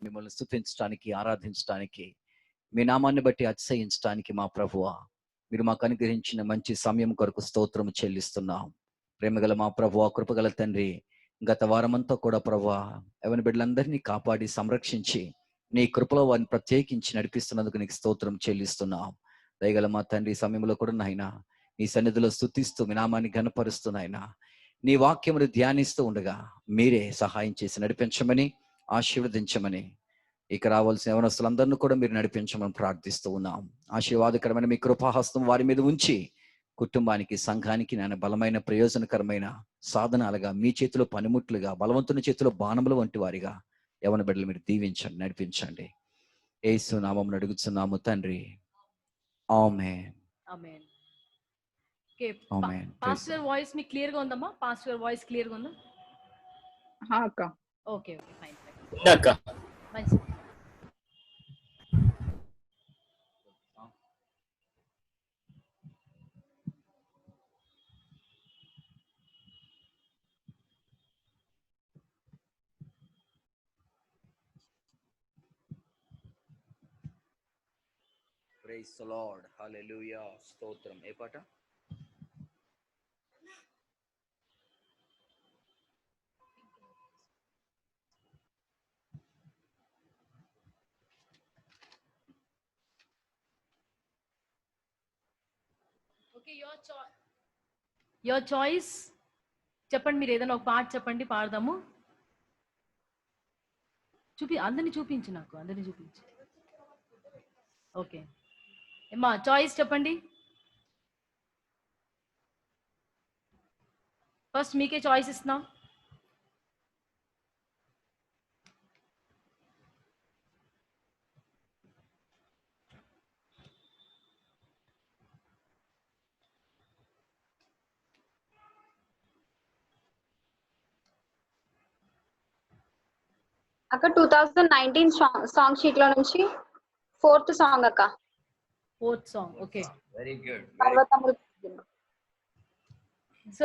మిమ్మల్ని స్తుతించడానికి, ఆరాధించడానికి, మీ నామాన్ని బట్టి అతిశయించడానికి మా ప్రభువా, మీరు మాకు అనుగ్రహించిన మంచి సమయం కొరకు స్తోత్రము చెల్లిస్తున్నాం. ప్రేమగల మా ప్రభువా, కృపగల తండ్రి, గత వారమంతా కూడా ప్రభువా యవన బిడ్డలందరినీ కాపాడి సంరక్షించి నీ కృపలో వారిని ప్రత్యేకించి నడిపిస్తున్నందుకు నీకు స్తోత్రం చెల్లిస్తున్నాం. దయగల మా తండ్రి, ఈ సమయంలో కూడా నాయనా నీ సన్నిధిలో స్తుతిస్తూ మీ నామాన్ని ఘనపరుస్తూ నాయనా నీ వాక్యమును ధ్యానిస్తూ ఉండగా మీరే సహాయం చేసి నడిపించమని, ఆశీర్వదించమని, ఇక రావాల్సిన యవనస్తులందరినీ కూడా మీరు నడిపించమని ప్రార్థిస్తూ ఉన్నాం. ఆశీర్వాదకరమైన మీ కృపాహస్తం వారి మీద ఉంచి కుటుంబానికి, సంఘానికి నాయన బలమైన, ప్రయోజనకరమైన సాధనాలుగా, మీ చేతిలో పనిముట్లుగా, బలవంతుని చేతిలో బాణములు వంటి వారిగా యవన బిడ్డలు మీరు దీవించండి, నడిపించండి. యేసు నామమున అడుగుచున్నాము తండ్రి, amen. Amen. Okay, pastor voice మీకు క్లియర్ గా ఉందమ్మా? పాస్టర్ వాయిస్ క్లియర్ గా ఉందా? అక్క. ఓకే ఓకే, ఫైన్ అక్క. మంచి. ప్రైజ్ ది లార్డ్, హల్లెలూయా, స్తోత్రం. ఏ పాట? Okay, your choice. చెప్పండి, మీరు ఏదైనా ఒక పాట చెప్పండి, పాడదాము. అందరినీ చూపించు, నాకు అందరినీ చూపించు. ఓకే ఏమ్మా, చాయిస్ చెప్పండి. ఫస్ట్ మీకే చాయిస్ ఇస్తున్నాం. అక్క 2019 సాంగ్ షీట్ లో నుంచి 4th సాంగ్ అక్క. 4th song. Okay, very good. పర్వతములు. So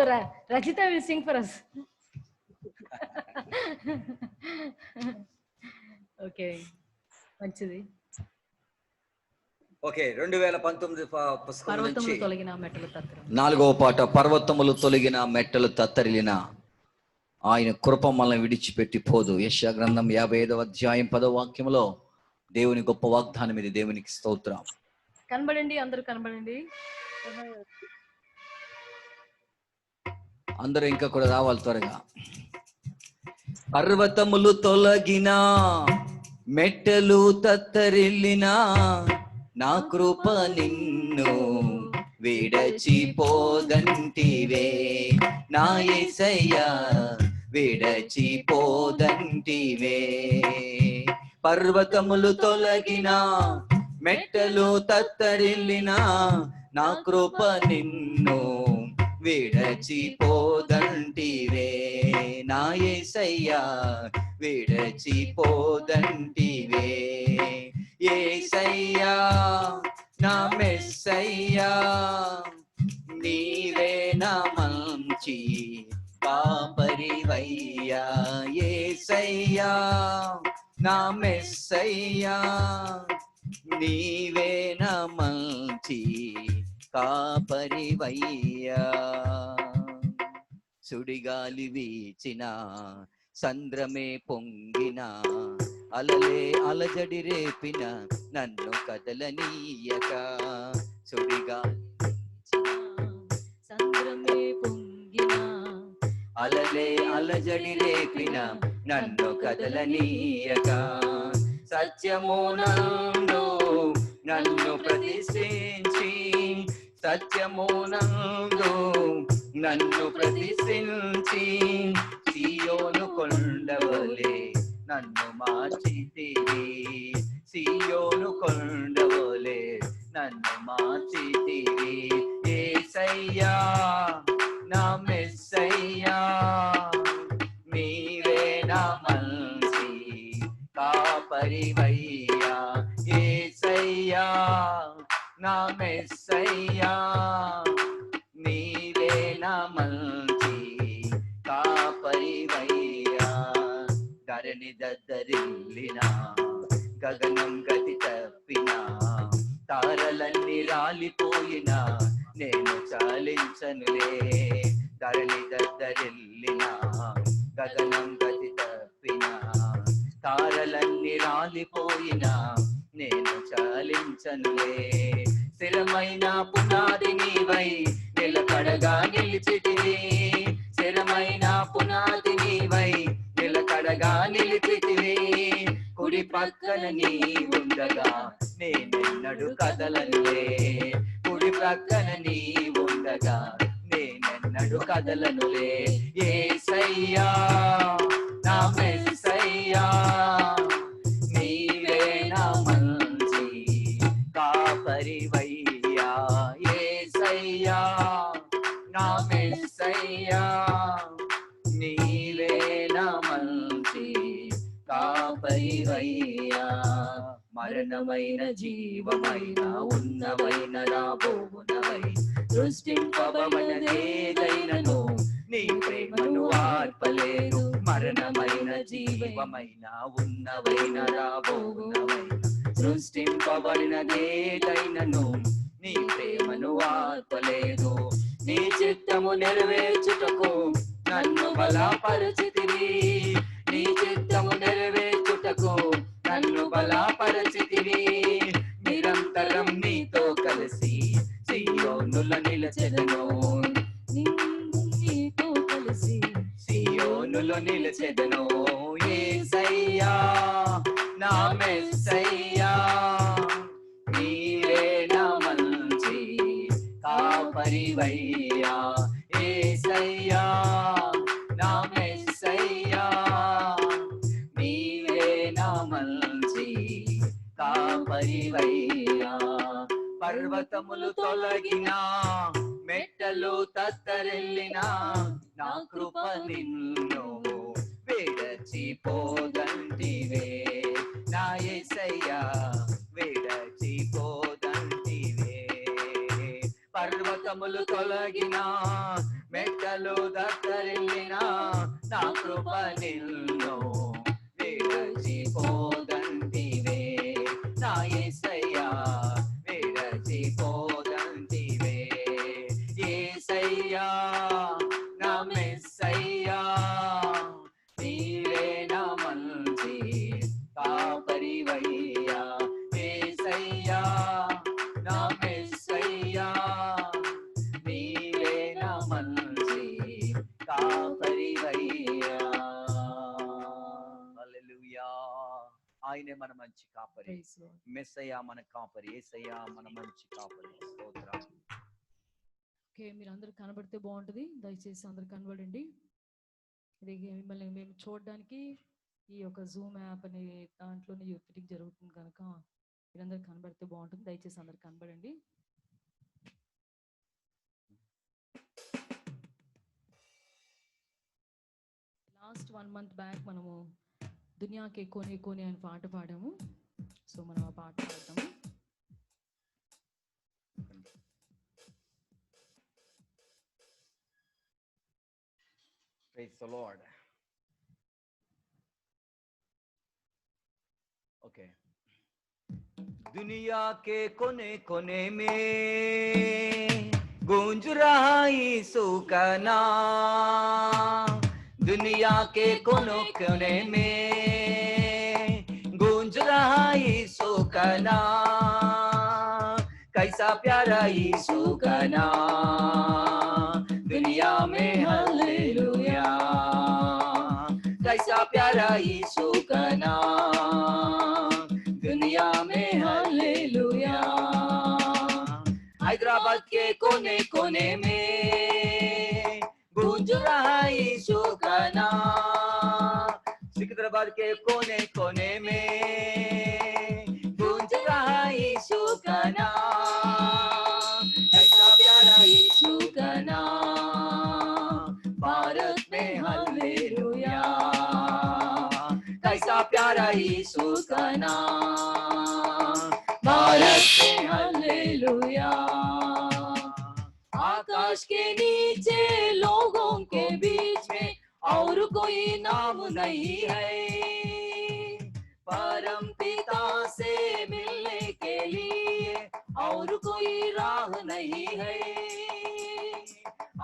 Rajitha will sing for us. Okay, మంచిది. ఓకే, 2019 పుస్తకం నుంచి పర్వతములు తొలగిన మెట్టలు తత్తరిల్లిన 4వ పాట. పర్వతములు తొలగిన మెట్టలు తత్తరిల్లిన ఆయన కృప మనల్ని విడిచిపెట్టి పోదు. యెషయా గ్రంథం 55వ అధ్యాయం 10వ వాక్యములో దేవుని గొప్ప వాగ్దానం ఇది. దేవునికి స్తోత్రం. కనబడండి, అందరూ కనబడండి. అందరూ ఇంకా కూడా రావాలి త్వరగా. పర్వతములు తొలగిన మెట్టలు తత్తరిల్లిన నా కృప నిన్ను విడచిపోదంటివే, నా యేసయ్యా విడచిపోదంటివే. పర్వతములు తొలగిన మెట్టలు తత్తరిల్లిన నా కృప నిన్ను విడచిపోదంటివే, నా యేసయ్యా విడచిపోదంటివే. యేసయ్యా నా మెస్సయ్యా, నీవే నా మంచి కాపరివయ్యా. యేసయ్యా నా మెస్సయ్యా, నీవే నా మంచి కాపరివయ్యా. సుడిగాలి వీచిన, సంద్రమే పొంగిన, అలలే అలజడి రేపిన నన్ను కదలనీయక. సుడిగాలి సంద్రమే పొంగిన, అలలే అలజడి రేపిన నన్ను కదలనీయక. సత్యమునందు నన్ను ప్రతిష్ఠించి, సత్యమునందు నన్ను ప్రతిష్ఠించి, సియోను కొండవలే నన్ను మార్చితివి, సియోను కొండవలే నన్ను మార్చితివి. యేసయ్యా నా మెస్సయ్యా, నీవే నా మంచి కాపరివయ్యా. యేసయ్యా నా మెస్సయ్యా, నీవే నా మంచి కాపరివయ్యా. ధరణి దద్దరిల్లిన, రాలిపోయినా గగనం గతి తప్పినా తారలన్నీ రాలిపోయినా నేను చాలించనులే ధరణి దద్దరిల్లినా గగనం గతి తప్పినా తారలన్నీ రాలిపోయినా నేను చాలించనులే స్థిరమైన పునాది నీవై నిలకడగా నిలిచితివి స్థిరమైన పునాది నీవై నిలకడగా నిలిచితివి కుడి పక్కన నీ ఉండగా నేనెన్నడు కదలనులే కుడి పక్కన నీ ఉండగా నేనెన్నడు కదలనులే యేసయ్యా నా మెస్సయ్యా నీవే నా మంచి కాపరివయ్యా యేసయ్యా నా మెస్సయ్యా నీవే నా మంచి కాపరివయ్యా మరణమైన జీవమైన ఉన్నవైన రాబోవునవై సృష్టింపబడినదేదైనను నీ ప్రేమను ఆర్పలేదు మరణమైన జీవమైన ఉన్నవైన రాబోవునవై సృష్టింపబడినదేదైనను నీ ప్రేమను ఆర్పలేదు నీ చిత్తము నెరవేర్చుటకు నన్ను బలపరచితివి నీ చిత్తము నెరవేర్చుటకు నన్ను బలపరచితివి నిరంతరం నీతో కలిసి సియోనులో నిలచెదను నీతో కలిసి సియోనులో నిలచెదను యేసయ్యా నా మెస్సయ్యా నీవే నా మంచి కాపరివయ్యా యేసయ్యా నా మెస్సయ్యా నీవే నా మంచి కాపరివయ్యా పర్వతములు తొలగినా మెట్టలు తత్తరెల్లినా నా కృప నిన్ను విడచిపోదంటివే నా యేసయ్యా విడచిపోదంటివే పర్వతములు తొలగినా మెట్టలు తత్తరెల్లినా నా కృప నిన్ను విడచిపోదంటివే నా యేసయ్యా విడచిపోదంటివే యేసయ్యా నా మెస్సయ్యా నీవే నా మంచి కాపరివయ్యా యేసయ్యా నా మెస్సయ్యా నీవే నా మంచి కాపరివయ్యా హల్లెలూయా ఆయనే మన మంచి కాపరి మెస్సయ్యా మన కాపరి యేసయ్యా మన మంచి కాపరి స్తోత్రం ఓకే మీరు అందరూ కనబడితే బాగుంటుంది దయచేసి అందరు కనబడండి ఇది మిమ్మల్ని మేము చూడడానికి ఈ యొక్క జూమ్ యాప్ అనే దాంట్లోనే ఫిటింగ్ జరుగుతుంది కనుక మీరందరూ కనబడితే బాగుంటుంది దయచేసి అందరు కనబడండి లాస్ట్ 1 month బ్యాక్ మనము దునియాకే కోనే కోనే అని పాట పాడాము సో మనం ఆ పాట పాడతాము Praise the Lord. Okay. दुनिया के कोने कोने में गूंज रहा यीशु का नाम दुनिया के कोनों कोने में गूंज रहा यीशु का नाम कैसा प्यारा यीशु का नाम दुनिया में हालेलुया कैसा प्यारा यीशु का नाम दुनिया में हालेलुया हैदराबाद के कोने कोने में गूंज रहा यीशु का नाम सिकंदराबाद के कोने कोने में गूंज रहा यीशु का नाम कैसा प्यारा यीशु का नाम भारत में हालेलुया कैसा प्यारा यीशु का नाम भारत में हालेलुया आकाश के नीचे लोगों के बीच में और कोई नाम नहीं है परम पिता से मिलने के लिए और कोई राह नहीं है।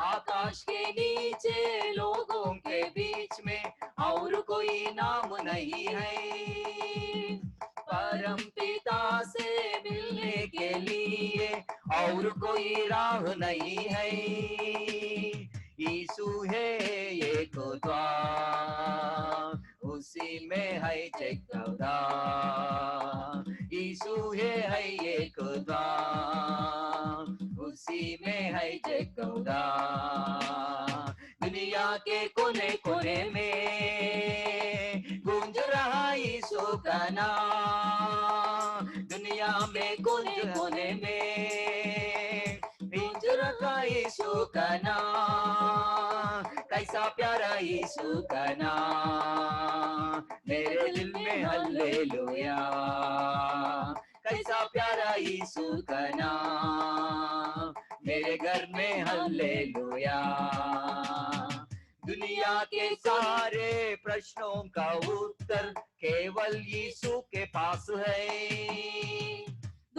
आकाश के नीचे लोगों के बीच में और कोई नाम नहीं है। परम पिता से मिलने के लिए और कोई राह नहीं है। यीशु है एक द्वार, उसी में है जगदा। यीशु है एक द्वार, उसी में है जगदा। दुनिया के कोने कोने में गूंज रहा यीशु का नाम। दुनिया में कोने कोने में गूंज रहा यीशु का नाम। कैसा प्यारा यीशु का नाम, मेरे दिल में हल्लेलुया। कैसा प्यारा यीशु का नाम, मेरे घर में हल्लेलुया। दुनिया के सारे प्रश्नों का उत्तर केवल यीशु के पास है।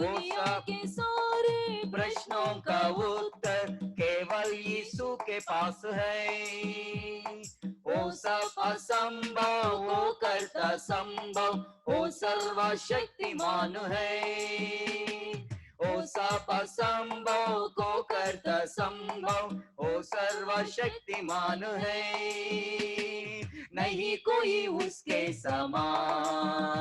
दुनिया के सारे प्रश्नों का उत्तर केवल यीशु के पास है। वो सब असंभव वो करता संभव, वो सर्वशक्तिमान है। वो सब असंभव को करता संभव, वो सर्वशक्तिमान है। नहीं कोई उसके समान,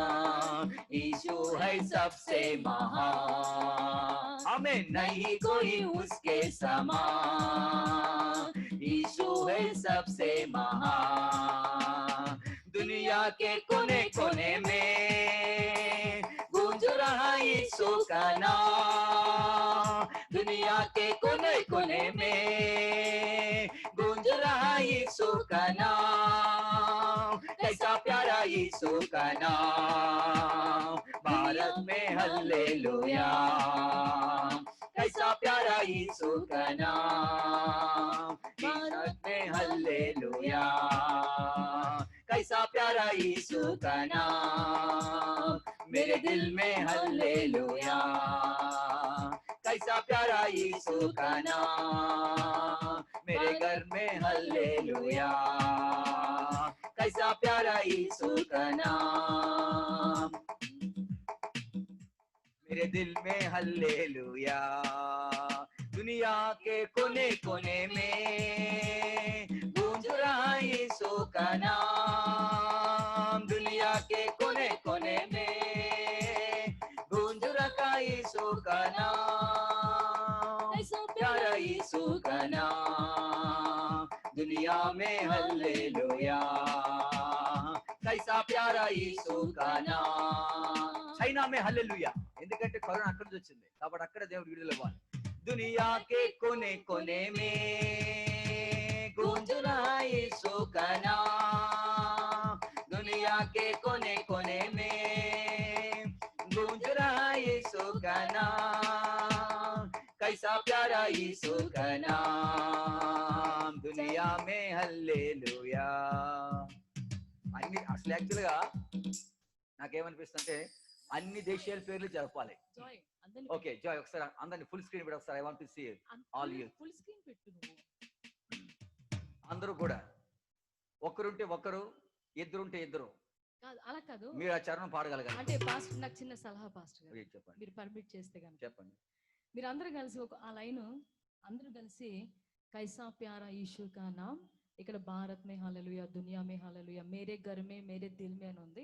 यीशु है सबसे महान। हमें नहीं कोई उसके समान, यीशु है सबसे महान। दुनिया के कोने कोने में गूंज रहा यीशु का नाम। दुनिया के कोने कोने में गूंज रहा यीशु का नाम। कैसा प्यारा यीशु का नाम, भारत में हल्लेलुया। कैसा प्यारा यीशु का नाम, भारत में हल्लेलुया। कैसा प्यारा यीशु का नाम, मेरे दिल में हल्लेलुया। कैसा प्यारा यीशु का नाम, मेरे घर में हल्लेलुया। कैसा प्यारा यीशु का नाम, मेरे दिल में हल्लेलुया। दुनिया के कोने कोने में गूंज रहा यीशु का नाम। दुनिया के कोने कोने में गूंज रहा यीशु का नाम। ऐसा प्यारा यीशु का नाम, दुनिया में हल्लेलुया। कैसा प्यारा यीशु का नाम। చైనా మే హల్లెలూయా, ఎందుకంటే కరోనా అక్కడ నుంచి వచ్చింది కాబట్టి అక్కడ దేవుడు విడుదల ఇవ్వాలి. दुनिया के कोने कोने में गूंज रहा यीशु का नाम। दुनिया के कोने कोने में गूंज रहा यीशु का नाम। कैसा प्यारा यीशु का नाम, दुनिया में హల్లెలూయా. అన్ని అసలు యాక్చువల్ గా నాకేమనిపిస్తుంటే అన్ని దేశాల పేర్లు చెప్పాలి. ఓకే జాయ్, ఒకసారి అందరిని ఫుల్ స్క్రీన్ పెట్టి ఒకసారి. I want to see all you. Full screen పెట్టు నువ్వు. అందరూ కూడా ఒకరుంటే ఒకరు, ఇద్దరుంటే ఇద్దరు. కాదు, అలా కాదు. మీరు ఆ చరణం పాడగలగాలి. అంటే పాస్టర్ నాకు చిన్న సలహా పాస్టర్ గారు, చెప్పండి. మీరు పర్మిట్ చేస్తే కనుక చెప్పండి. మీరు అందరూ కలిసి ఒక ఆ లైన్ అందరూ కలిసి కైసా ప్యారా యీశు కా నామ్. ఇక్కడ భారత్ మే హల్లెలూయా, దునియా మే హల్లెలూయా, మేరే ఘర్ మే మేరే దిల్ మే అని ఉంది.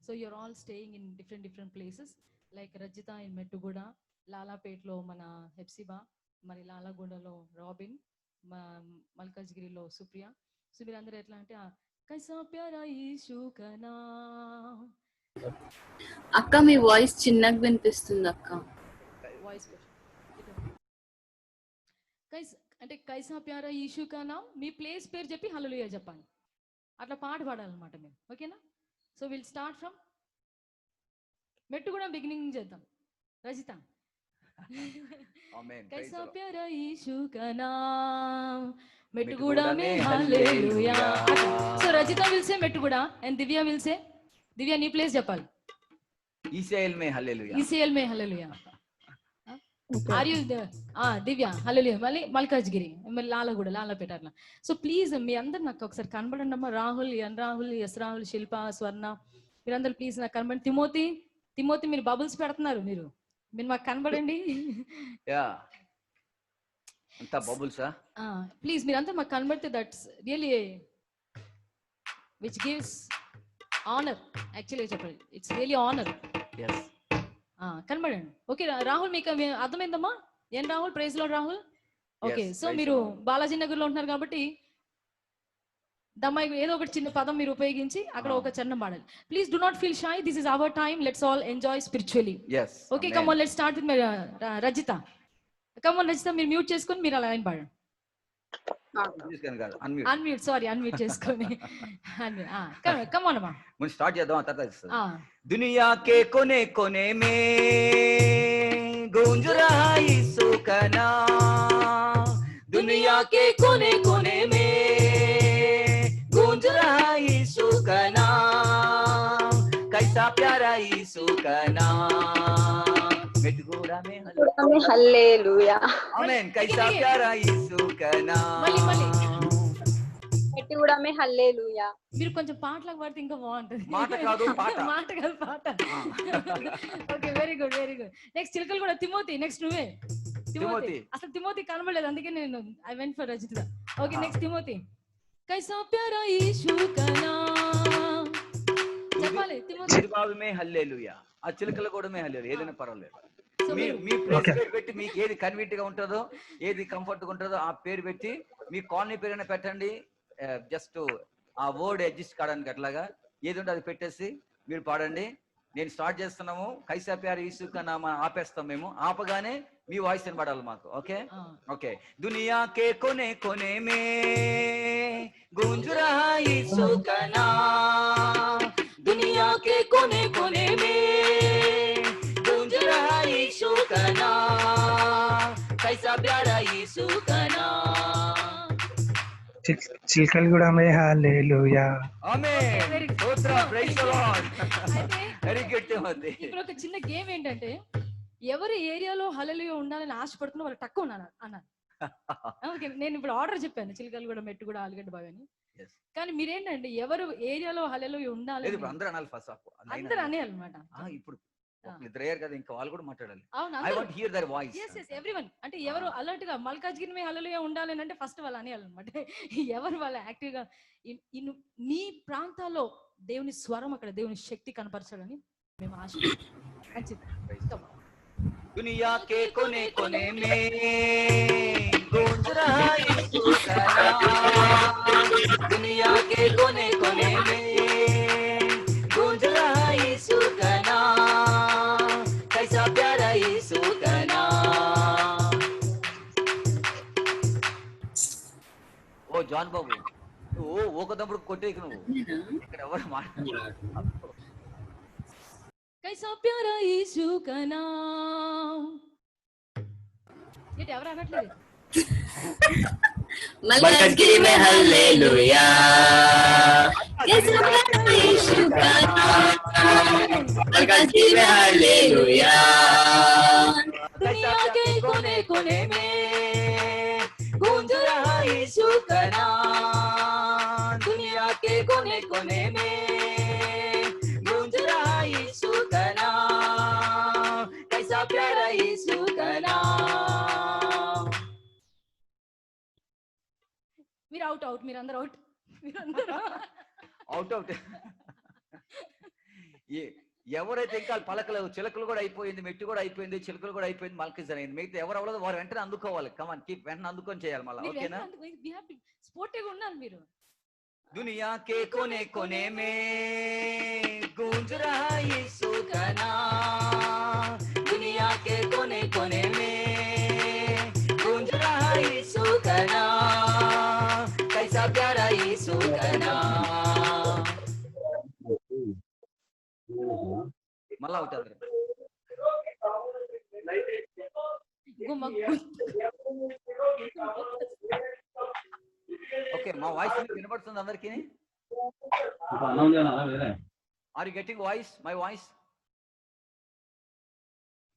So you're all staying in different places. Like Rajitha in Mettuguda, లాలాపేట్లో మన హెప్సిబా, మరి లాలాగూడలో రాబిన్, మల్కాజ్గిరిలో సుప్రియ. సో మీరు అందరూ ఎట్లా అంటే కైసా ప్యారా యీశు కా నామ్. అక్క మీ వాయిస్ చిన్నగా వినిపిస్తుంది అక్క. వాయిస్ అంటే కైసా ప్యారా యీశు కా నామ్. మీ ప్లేస్ పేరు చెప్పి హల్లెలూయా చెప్పండి. అట్లా పాట పాడాలన్నమాట మేము. ఓకేనా? సో విల్ స్టార్ట్ ఫ్రమ్ మెట్టు కూడా బిగినింగ్ చేద్దాం. రజిత कैसा प्यारा यीशु का नाम, मेट्टुगुड़ा में hallelujah. So Rajita will say Mettugуда and Divya will say, Divya నీ ప్లేస్ చెప్పాలి. ఈసేల్ మే హల్లెలూయా. ఈసీఎల్ మే hallelujah. Are you Divya hallelujah. మళ్ళీ మల్కాజ్గిరి, మళ్ళీ లాలపేట అట్లా. సో ప్లీజ్ మీ అందరు నాకు ఒకసారి కనబడండి అమ్మా. రాహుల్, రాహుల్, రాహుల్, శిల్ప, స్వర్ణ, మీరందరూ ప్లీజ్ నాకు కనబడండి. తిమోతి మీరు బబుల్స్ పెడుతున్నారు, మీరు మాకు కనబడండి. యా, అంతా బబుల్సా? ప్లీజ్ మీరంతా మాకు కనబడితే that's really which gives honour. యాక్చువల్గా చెప్పండి, ఇట్స్ రియలీ ఆనర్. yes కనబడండి. ఓకే రాహుల్, మీకు అర్థమైందమ్మా? ఏం రాహుల్? ప్రైజ్ లో Rahul. Okay, Yes, so praise మీరు the Lord. బాలాజీ నగర్ లో ఉంటున్నారు కాబట్టి దమ్మాయి ఏదో ఒకటి చిన్న పదం మీరు ఉపయోగించి అక్కడ ఒక చరణం పాడాలి. Please do not feel shy, this is our time, let's all enjoy spiritually. yes okay, amen. Come on, let's start with Rajitha. Come on Rajitha, మీరు మ్యూట్ చేసుకొని మీరు అలా లైన్ పాడండి. తీసుకొని కాదు, unmute. అన్మ్యూట్, సారీ అన్మ్యూట్ చేసుకొని. కమ్ ఆన్ అమ్మా. ముందు స్టార్ట్ చేద్దాం, ఆ తర్వాత ఇస్తుంది. దునియా के कोने कोने में गूंज रहा यीशु का नाम. दुनिया के कोने कोने में गूंज रहा यीशु का नाम. कैसा प्यारा यीशु का नाम. मेटगुड़ा में హల్లెలూయా. आमेन. कैसा प्यारा यीशु का नाम. మళ్ళీ మెట్టుగూడమే హల్లెలూయా. మీరు కొంచెం పాటలకు పాడితే ఇంకా బాగుంటుంది. మాట కాదు, పాట. మాట కాదు, పాట. ఓకే, very good, very good. Next చిలకలు కూడా తిమోతి. నెక్స్ట్ నువ్వే తిమోతి. అసలు తిమోతి కనబడలేదు, అందుకే నేను I went for Rajitha. Okay, next Timothy. కైసా ప్యారా యేసు కా నామ్. చెప్పాలి తిమోతి. తిరుబాబు మే హల్లెలూయా. ఆ చిలకల కూడా మే హల్లెలూయా. ఏదైనా పర్వాలేదు. సో మీ మీ ప్లేస్ పేరు పెట్టి మీకు ఏది కన్వీనియంట్ గా ఉంటుందో, ఏది కంఫర్ట్ గా ఉంటుందో ఆ పేరు పెట్టి, మీ కాలనీ పేరైనా పెట్టండి. జస్ట్ ఆ వర్డ్ అడ్జస్ట్ కావడానికి అట్లాగా ఏది ఉంటే అది పెట్టేసి మీరు పాడండి. నేను స్టార్ట్ చేస్తున్నాము. కైసా ప్యారా యేసు కా నామ్ ఆపేస్తాం మేము. ఆపగానే మీ వాయిస్ వినపడాలి మాకు. Okay okay. దునియా కే కోనే కోనే మే గూంజ్ రహా యేసు కా నామ్. దునియా కే కోనే కోనే మే गूंज रहा यीशु का नाम. कैसा प्यारा यीशु का नाम. చిలకలగూడ మే హల్లెలూయా. ఆమేన్. Very good. స్తోత్రం. Praise the Lord. అయితే వెరీ గుడ్ తిమోతి. ఇప్పుడు ఒక చిన్న గేమ్ ఏంటంటే, ఎవరి ఏరియాలో హల్లెలూయా ఉండాలని ఆశపడుతున్నా వాళ్ళు తక్కువ అన్నారు. ఓకే, నేను ఇప్పుడు ఆర్డర్ చెప్పాను, చిలకలు కూడా, మెట్టు కూడా, ఆలుగడ్డ బాగా అని. Yes. కానీ మీరేంటంటే ఎవరు ఏరియాలో హల్లెలూయా ఉండాలి లేదు, ఇప్పుడు అందరూ అనాలి ఫస్ట్. అందరూ అనేయాలన్నమాట. ఇప్పుడు ఇద్దరు అయ్యారు కదా, ఇంకా వాళ్ళు కూడా మాట్లాడాలి. అవును, I want hear there voice. Everyone. అంటే ఎవరు అలర్ట్ గా మల్కాజ్గిరి మీ హల్లెలూయా ఉండాలి అంటే ఫస్ట్ వాళ్ళు అనేయాలన్నమాట. ఎవరు వాళ్ళ యాక్టివ్ గా మీ ప్రాంతాల్లో దేవుని స్వరం, అక్కడ దేవుని శక్తి కనపరచాలని మేము ఆశ. दुनिया के कोने कोने में गूंज रहा यीशु का नाम. दुनिया के कोने कोने में गूंज रहा यीशु का नाम. कैसा प्यारा यीशु का नाम. ओ జాన్ బాబు, నువ్వు ఒకదప్పుడు కొట్టేకు, నువ్వు ఇక్కడ ఎవరు మాట్లాడు. कैसा प्यारा यीशु का नाम. ఏంటి ఎవరు అనట్లేదు? मलकाजगिरी में हल्लेलुया. कैसा प्यारा यीशु का नाम. मलकाजगिरी में हल्लेलुया. दुनिया के कोने कोने में गूंज रहा यीशु का नाम. दुनिया के कोने कोने में गूंज रहा यीशु का नाम. कैसा प्यारा यीशु का नाम. మీరు అవుట్ మీరందరూ అవుట్. మీరందరూ అవుట్. ఎవరైతే ఇంకా పలకలు, చిలకలు కూడా అయిపోయింది, మెట్టు కూడా అయిపోయింది, చిలకలు కూడా అయిపోయింది, మల్కిజ్ అయింది. మిగతా ఎవరు అవ్వలేదు వారు వెంటనే అందుకోవాలి. కమాన్, కీప్ వెంటనే అందుకొని చేయాలి మళ్ళీ. ఓకేనా? స్పోర్టివ్గా ఉండాలి మీరు. दुनिया के कोने कोने में गूंज रहा यीशु का नाम. दुनिया के कोने कोने में गूंज रहा यीशु का नाम. कैसा प्यारा यीशु का नाम. మళ్ళా అవుతారు. ఓకే, మా వాయిస్ వినపడుతుంది అందరికి? Are you getting voice, my voice?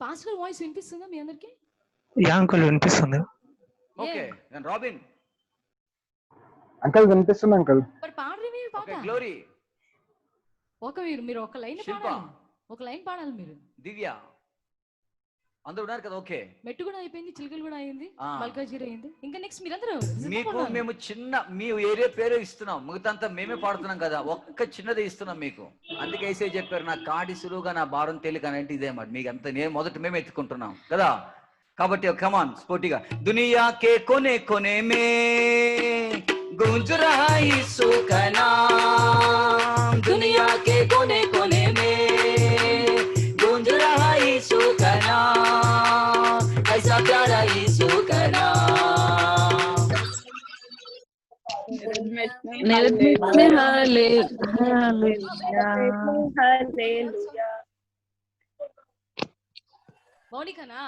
Pastor voice వినిపిస్తుందా మీ అందరికి? యా అంకుల్ వినిపిస్తుంది. ఓకే రాబిన్ అంకల్ వినిపిస్తుంది అంకల్. మరి పాడరే మీరు పాట. ఓకే గ్లోరీ మీరు ఒక లైన్ శిల్ప. పాడాలి. ఒక లైన్ పాడాలి మీరు. దివ్య అందరూ ఉన్నారు కదా? ఓకే మెట్టు కూడా అయిపోయింది, చిలుకలు కూడా అయింది, ఆ. మల్కాజీర అయింది. ఇంకా నెక్స్ట్ మీరందరూ మీకు మేము చిన్న మీ ఏరియా పేరే ఇస్తున్నాం, మిగతాంతా మేమే పాడుతున్నాం కదా, ఒక్క చిన్నదే ఇస్తున్నాం మీకు. అందుకే ఏసే చెప్పారు నా కాడి సులువుగా నా భారం తేలిక అంటే ఇదే మాట. మీకు అంత నేను మొదట మేము ఎత్తుకుంటున్నాం కదా. కాబట్టి కమాన్ స్పోర్టిగా దునియా కే కొనే కొనే మే गूंज रहा यीशु का नाम, दुनिया के कोने कोने में गूंज रहा यीशु का नाम, ऐसा प्यारा यीशु का नाम। మౌనికనా?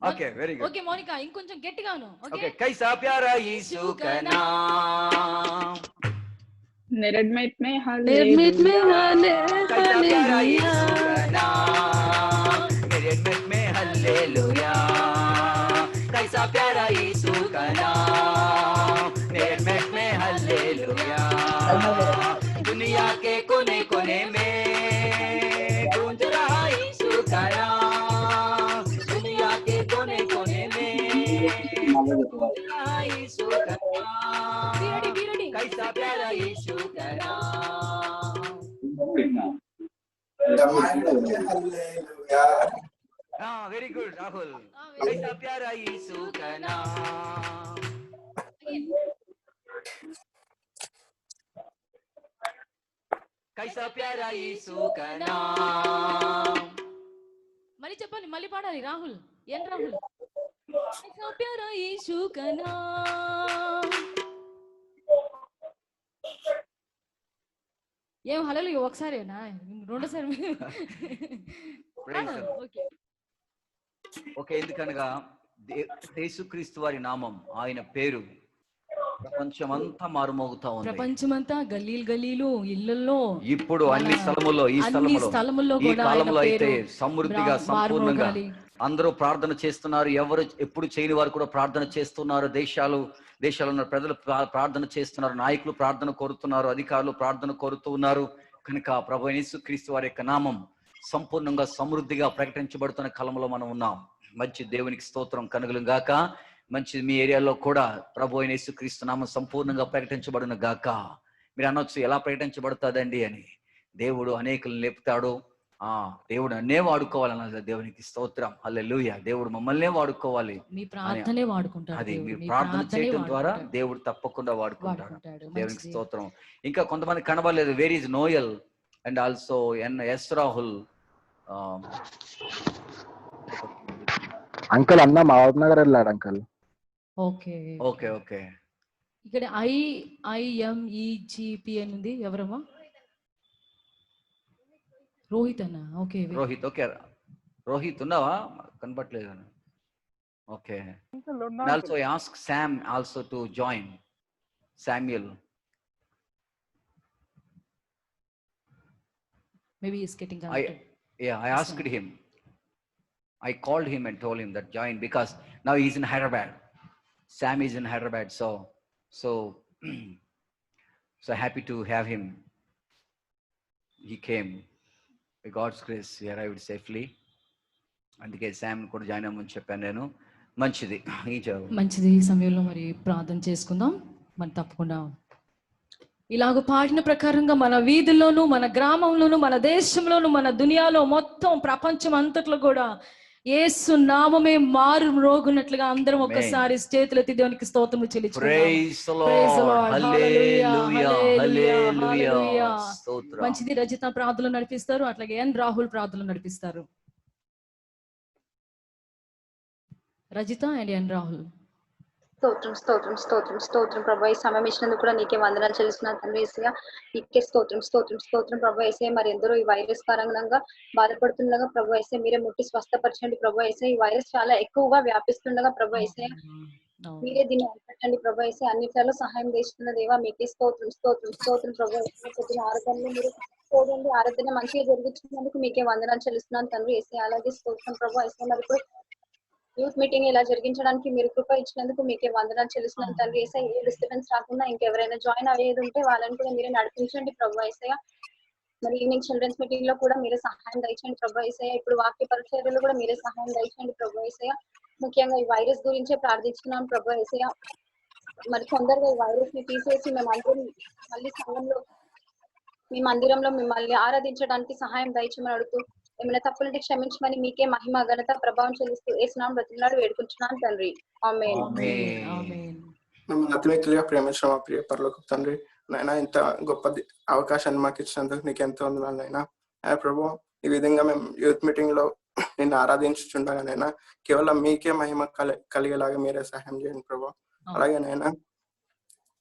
Okay very good. Okay Mounika ఇంకొంచెం గట్టిగాను. ఓకే कैसा प्यारा यीशु का नाम, निर्मित में कैसा प्यारा यीशु का नाम, निर्मित में हालेलुया, कैसा प्यारा यीशु का नाम, निर्मित में हालेलुया, दुनिया के कोने कोने में गूंज रहा यीशु का नाम, दुनिया के कोने कोने में गूंज रहा यीशु का नाम, कैसा प्यारा यीशु का नाम। हाँ वेरी गुड राहुल, कैसा प्यारा यीशु का नाम, कैसा प्यारा यीशु का नाम। మళ్ళీ చెప్పాలి, మళ్ళీ పాడాలి రాహుల్. ఏం రాహుల్? कैसा प्यारा यीशु का नाम. ఏం హల్లెలూయా ఒకసారేనా? రెండోసారి ఓకే ఓకే ఎందుకనగా యేసుక్రీస్తు వారి నామం, ఆయన పేరు ప్రపంచమంతా మారుమోగుతా ఉంది. ప్రపంచమంతా గల్లీలు ఇళ్ళల్లో ఇప్పుడు అన్ని స్థలముల్లో ఈ స్థలములో ఈ కాలంలో అయితే సమృద్ధిగా సంపూర్ణంగా అందరూ ప్రార్థన చేస్తున్నారు. ఎవరు ఎప్పుడు చేయని వారు కూడా ప్రార్థన చేస్తున్నారు. దేశాల్లో ఉన్న ప్రజలు ప్రార్థన చేస్తున్నారు, నాయకులు ప్రార్థన కోరుతున్నారు, అధికారులు ప్రార్థన కోరుతూ ఉన్నారు. కనుక ప్రభు యేసుక్రీస్తు వారి యొక్క నామం సంపూర్ణంగా సమృద్ధిగా ప్రకటించబడుతున్న కాలంలో మనం ఉన్నాం. మంచి దేవునికి స్తోత్రం కనుగలు గాక. మంచి మీ ఏరియాలో కూడా ప్రభు యేసుక్రీస్తు నామం సంపూర్ణంగా ప్రకటించబడును గాక. మీరు అనొచ్చు ఎలా ప్రకటించబడుతుందండి అని. దేవుడు అనేకులను లేపుతాడు. దేవుడు అన్నే వాడుకోవాలన్నది దేవునికి స్తోత్రం. హల్లెలూయా. దేవుడు మమ్మల్నే వాడుకోవాలి. మీ ప్రార్థనే వాడుకుంటాడు. అది మీరు ప్రార్థన చేయడం ద్వారా దేవుడు తప్పకుండా వాడుకుంటాడు. దేవునికి స్తోత్రం. ఇంకా కొంతమంది కనబడలేదు. Where is Noel and also S Rahul. Uncle అన్న మహబూబ్ నగర్ వెళ్ళాడు అంకల్. ఓకే ఓకే ఓకే ఇక్కడ IIMEGP అని ఉంది. ఎవరమ్మా? రోహిత్ అన్న. ఓకే రోహిత్. ఓకే రోహిత్ ఉన్నావా? కనపట్లేదు. Okay also ask Sam also to join. Samuel maybe is getting connected. I asked him. I called him and told him that join because now he's in Hyderabad. Sam is in Hyderabad, so happy to have him. He came. By God's grace, he arrived safely. అందుకే Sam కూడా join అవ్వమని చెప్పాను నేను. మంచిది. ఈ సమయంలో మరి ప్రార్థన చేసుకుందాం. మరి తప్పకుండా ఇలాగ పాడిన ప్రకారంగా మన వీధుల్లోనూ, మన గ్రామంలోనూ, మన దేశంలోనూ, మన దునియాలో మొత్తం ప్రపంచం అంతట్లో కూడా యేసు నామమే మారు మ్రోగునట్లుగా అందరం ఒక్కసారి చేతులెత్తి దేవునికి స్తోత్రము చెల్లించుకుందాం. మంచిది. రజిత ప్రార్థనలు నడిపిస్తారు, అట్లాగే రాహుల్ ప్రార్థనలు నడిపిస్తారు. రజిత అండ్ రాహుల్. స్తోత్రం స్తోత్రం స్తోత్రం స్తోత్రం ప్రభా. ఈ సమయం ఇచ్చినందుకు కూడా నీకే వందనాలు చెల్లిస్తున్నాను తండ్రి యేసయ్యా. నీకే స్తోత్రం స్తోత్రం స్తోత్రం ప్రభా యేసయ్యా. మరి ఎందరో ఈ వైరస్ కారణంగా బాధపడుతుండగా ప్రభా యేసయ్యా మీరే ముట్టి స్వస్థపరచండి ప్రభా యేసయ్యా. ఈ వైరస్ చాలా ఎక్కువగా వ్యాపిస్తుండగా ప్రభా యేసయ్యా అవును. మీరే దీన్ని అరికట్టండి ప్రభా యేసే, అన్నిట్లలో సహాయం చేస్తున్న దేవా మీకే స్తోత్రం స్తోత్రం స్తోత్రం ప్రభా యేసే. పొద్దున ఆరాధనలో మీరు చూడండి, ఆరాధన మంచిగా జరుగుతున్నందుకు మీకే వందనాలు చెల్లిస్తున్నాను తండ్రి యేసే. అలాగే స్తోత్రం ప్రభా యేసే. మరి ఇప్పుడు యూత్ మీటింగ్ ఇలా జరిగించడానికి మీరు కృప ఇచ్చినందుకు మీకే వందనాలు చెల్లిస్తున్నాను తండ్రి యేసే. ఏ డిస్టర్బెన్స్ రాకుండా ఇంకెవరైనా జాయిన్ అయ్యేది ఉంటే వాళ్ళని కూడా మీరే నడిపించండి ప్రభా యేసయ్య. మరి ఈవినింగ్ చిల్డ్రన్స్ మీటింగ్ లో కూడా మీరే సహాయం దయచేయండి ప్రభా యేసయ్య. ఇప్పుడు వాక్య పరిచర్యలో కూడా మీరే సహాయం దయచేయండి ప్రభా యేసయ్య. ముఖ్యంగా ఈ వైరస్ గురించే ప్రార్థిస్తున్నాం ప్రభా యేసయ్య. మరి తొందరగా ఈ వైరస్ ని తీసేసి మేమందరం మళ్ళీ సంఘంలో మీ మందిరంలో మిమ్మల్ని ఆరాధించడానికి సహాయం దయచేయమని అడుగుతూ, ఏమైనా తప్పులుంటే క్షమించమని మీకే మహిమ ఘనత ప్రభావం చెల్లిస్తూ యేసునామం బ్రతిమలాడి వేడుకుంటున్నాను తండ్రి. ఆమేన్. ఆమేన్. ఆమేన్. మిమ్మల్ని అతిమిక్కిలిగా ప్రేమించిన మా ప్రియ పరలోకపు తండ్రి, నాయన ఇంత గొప్ప అవకాశాన్ని మాకు ఇచ్చినందుకు నీకు ఎంతో వందనాలు నాయన. ప్రభు, ఈ విధంగా మేము యూత్ మీటింగ్ లో నిన్ను ఆరాధించుచుండగానైనా కేవలం మీకే మహిమ కలిగేలాగా మీరే సహాయం చేయండి ప్రభు. అలాగే నైనా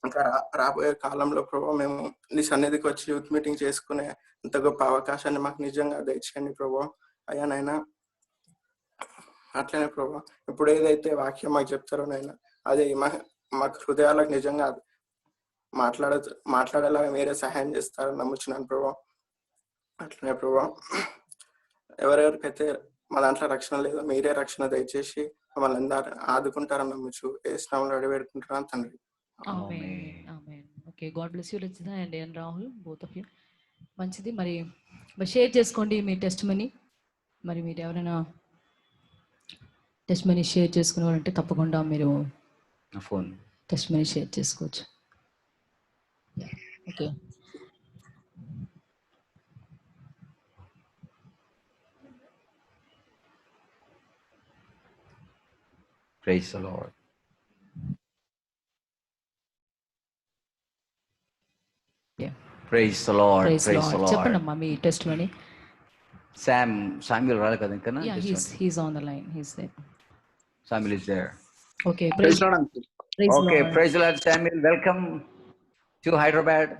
ఇంకా రాబోయే కాలంలో ప్రభు మేము నీ సన్నిధికి వచ్చి యూత్ మీటింగ్ చేసుకునే అంత గొప్ప అవకాశాన్ని మాకు నిజంగా దయచేయండి ప్రభు. అయ్యా నైనా అట్లనే ప్రభు, ఇప్పుడు ఏదైతే వాక్యం మాకు చెప్తారో నైనా అది మాకు హృదయాలకు నిజంగా మాట్లాడేలాగా మీరే సహాయం చేస్తారని నమ్ముచున్నాను ప్రభు. అట్లనే ప్రభు, ఎవరెవరికైతే మా దాంట్లో రక్షణ లేదో మీరే రక్షణ దయచేసి మమ్మల్ని అందరూ ఆదుకుంటారని నమ్ముచు యేసునామములో అడివేడుకుంటున్నాను తండ్రి. Amen. Amen. Okay, God bless you Rachitha and Rahul, both of you. మంచిది. మరి షేర్ చేసుకోండి మీ టెస్ట్ మనీ. మరి మీరు ఎవరైనా టెస్ట్ మనీ షేర్ చేసుకునేవారంటే తప్పకుండా మీరు ఫోన్ టెస్ట్ మనీ షేర్ చేసుకోవచ్చు. Okay, praise the Lord. Praise the Lord. Praise praise the Lord. Lord. చెప్పండి అమ్మా మీ టెస్ట్ మనీ. శామ్యూల్ రాలేదు కదా ఇంకా? Yeah, he's on the line, he's there. Samuel is there. Okay, praise Lord. Okay, praise the Lord Samuel. Welcome to Hyderabad.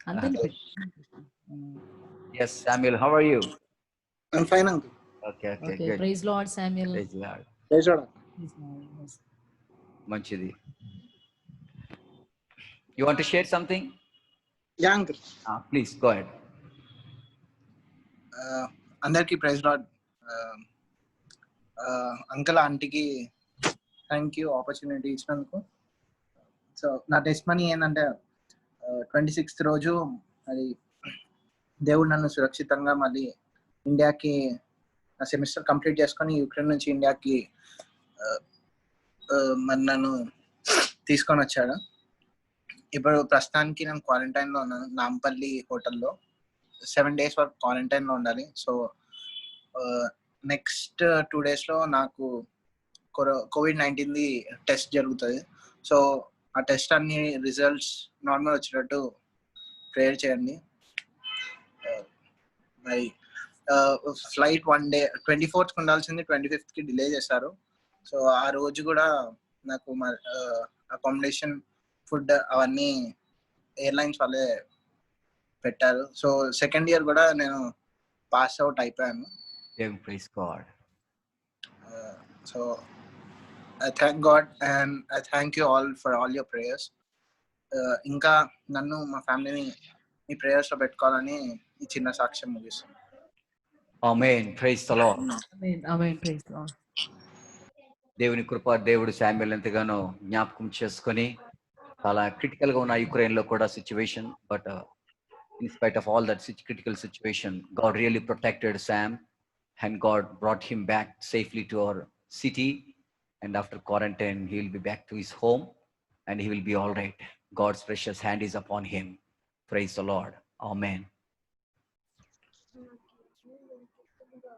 అంతే. Yes, Samuel, how are you? I'm fine, uncle. Okay, okay, good. Praise Lord Samuel. Praise the Lord. Praise God. మంచిది. You want to share something? Yeah, uncle. Please go ahead. అందరికి praise lord. Uncle ఆంటీకి thank you opportunity ఇచ్చినందుకు. So నా test money ఏంటంటే 26th రోజు అది దేవుడు నన్ను సురక్షితంగా మళ్ళీ ఇండియాకి నా సెమిస్టర్ కంప్లీట్ చేసుకొని యుక్రెయిన్ నుంచి ఇండియాకి మరి నన్ను తీసుకొని వచ్చాడు. ఇప్పుడు ప్రస్తుతానికి నేను క్వారంటైన్లో ఉన్నాను, నాంపల్లి హోటల్లో. 7 days వరకు క్వారంటైన్లో ఉండాలి. సో నెక్స్ట్ 2 daysలో నాకు COVID-19 టెస్ట్ జరుగుతుంది. సో ఆ టెస్ట్ అన్ని రిజల్ట్స్ నార్మల్ వచ్చేటట్టు ప్రేయర్ చేయండి. మరి ఫ్లైట్ 1 day 24th ఉండాల్సింది 25th డిలే చేశారు. సో ఆ రోజు కూడా నాకు అకామిడేషన్, ఫుడ్ అవన్నీ ఎయిర్లైన్స్ వాళ్ళే పెట్టారు. సో సెకండ్ ఇయర్ కూడా నేను పాస్ అవుట్ అయిపోయాను. Praise God. So I thank God and I thank you all for all your prayers. ఇంకా నన్ను మా ఫ్యామిలీని మీ ప్రేయర్స్ లో పెట్టుకోవాలని ఈ చిన్న సాక్ష్యం ముగిస్తాను. Amen. Praise the Lord. Amen. Amen. Praise Lord. దేవుని కృప, దేవుడు శామ్యూల్ ఎంతగానో జ్ఞాపకం చేసుకొని చాలా క్రిటికల్ గా ఉన్న యుక్రెయిన్ లో కూడా situation, but in spite of all that critical situation, God really protected Sam and God brought him back safely to our city, and after quarantine he will be back to his home and he will be all right. God's precious hand is upon him. Praise the Lord. Amen.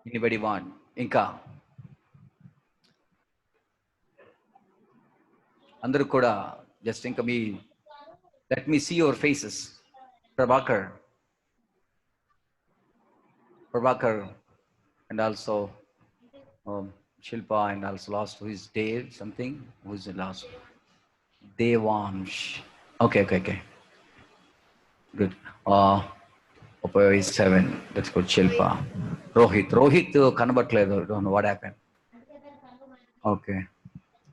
Anybody want? Inka అందరూ కూడా just ఇంకా మీ let me see your faces. Prabhakar, and also Shilpa, and also last who is Dave something, who is the last? Devansh. Okay. Good. Oppo is 7. That's good. Shilpa. Rohit kanabatledu. Don't know what happened. Okay.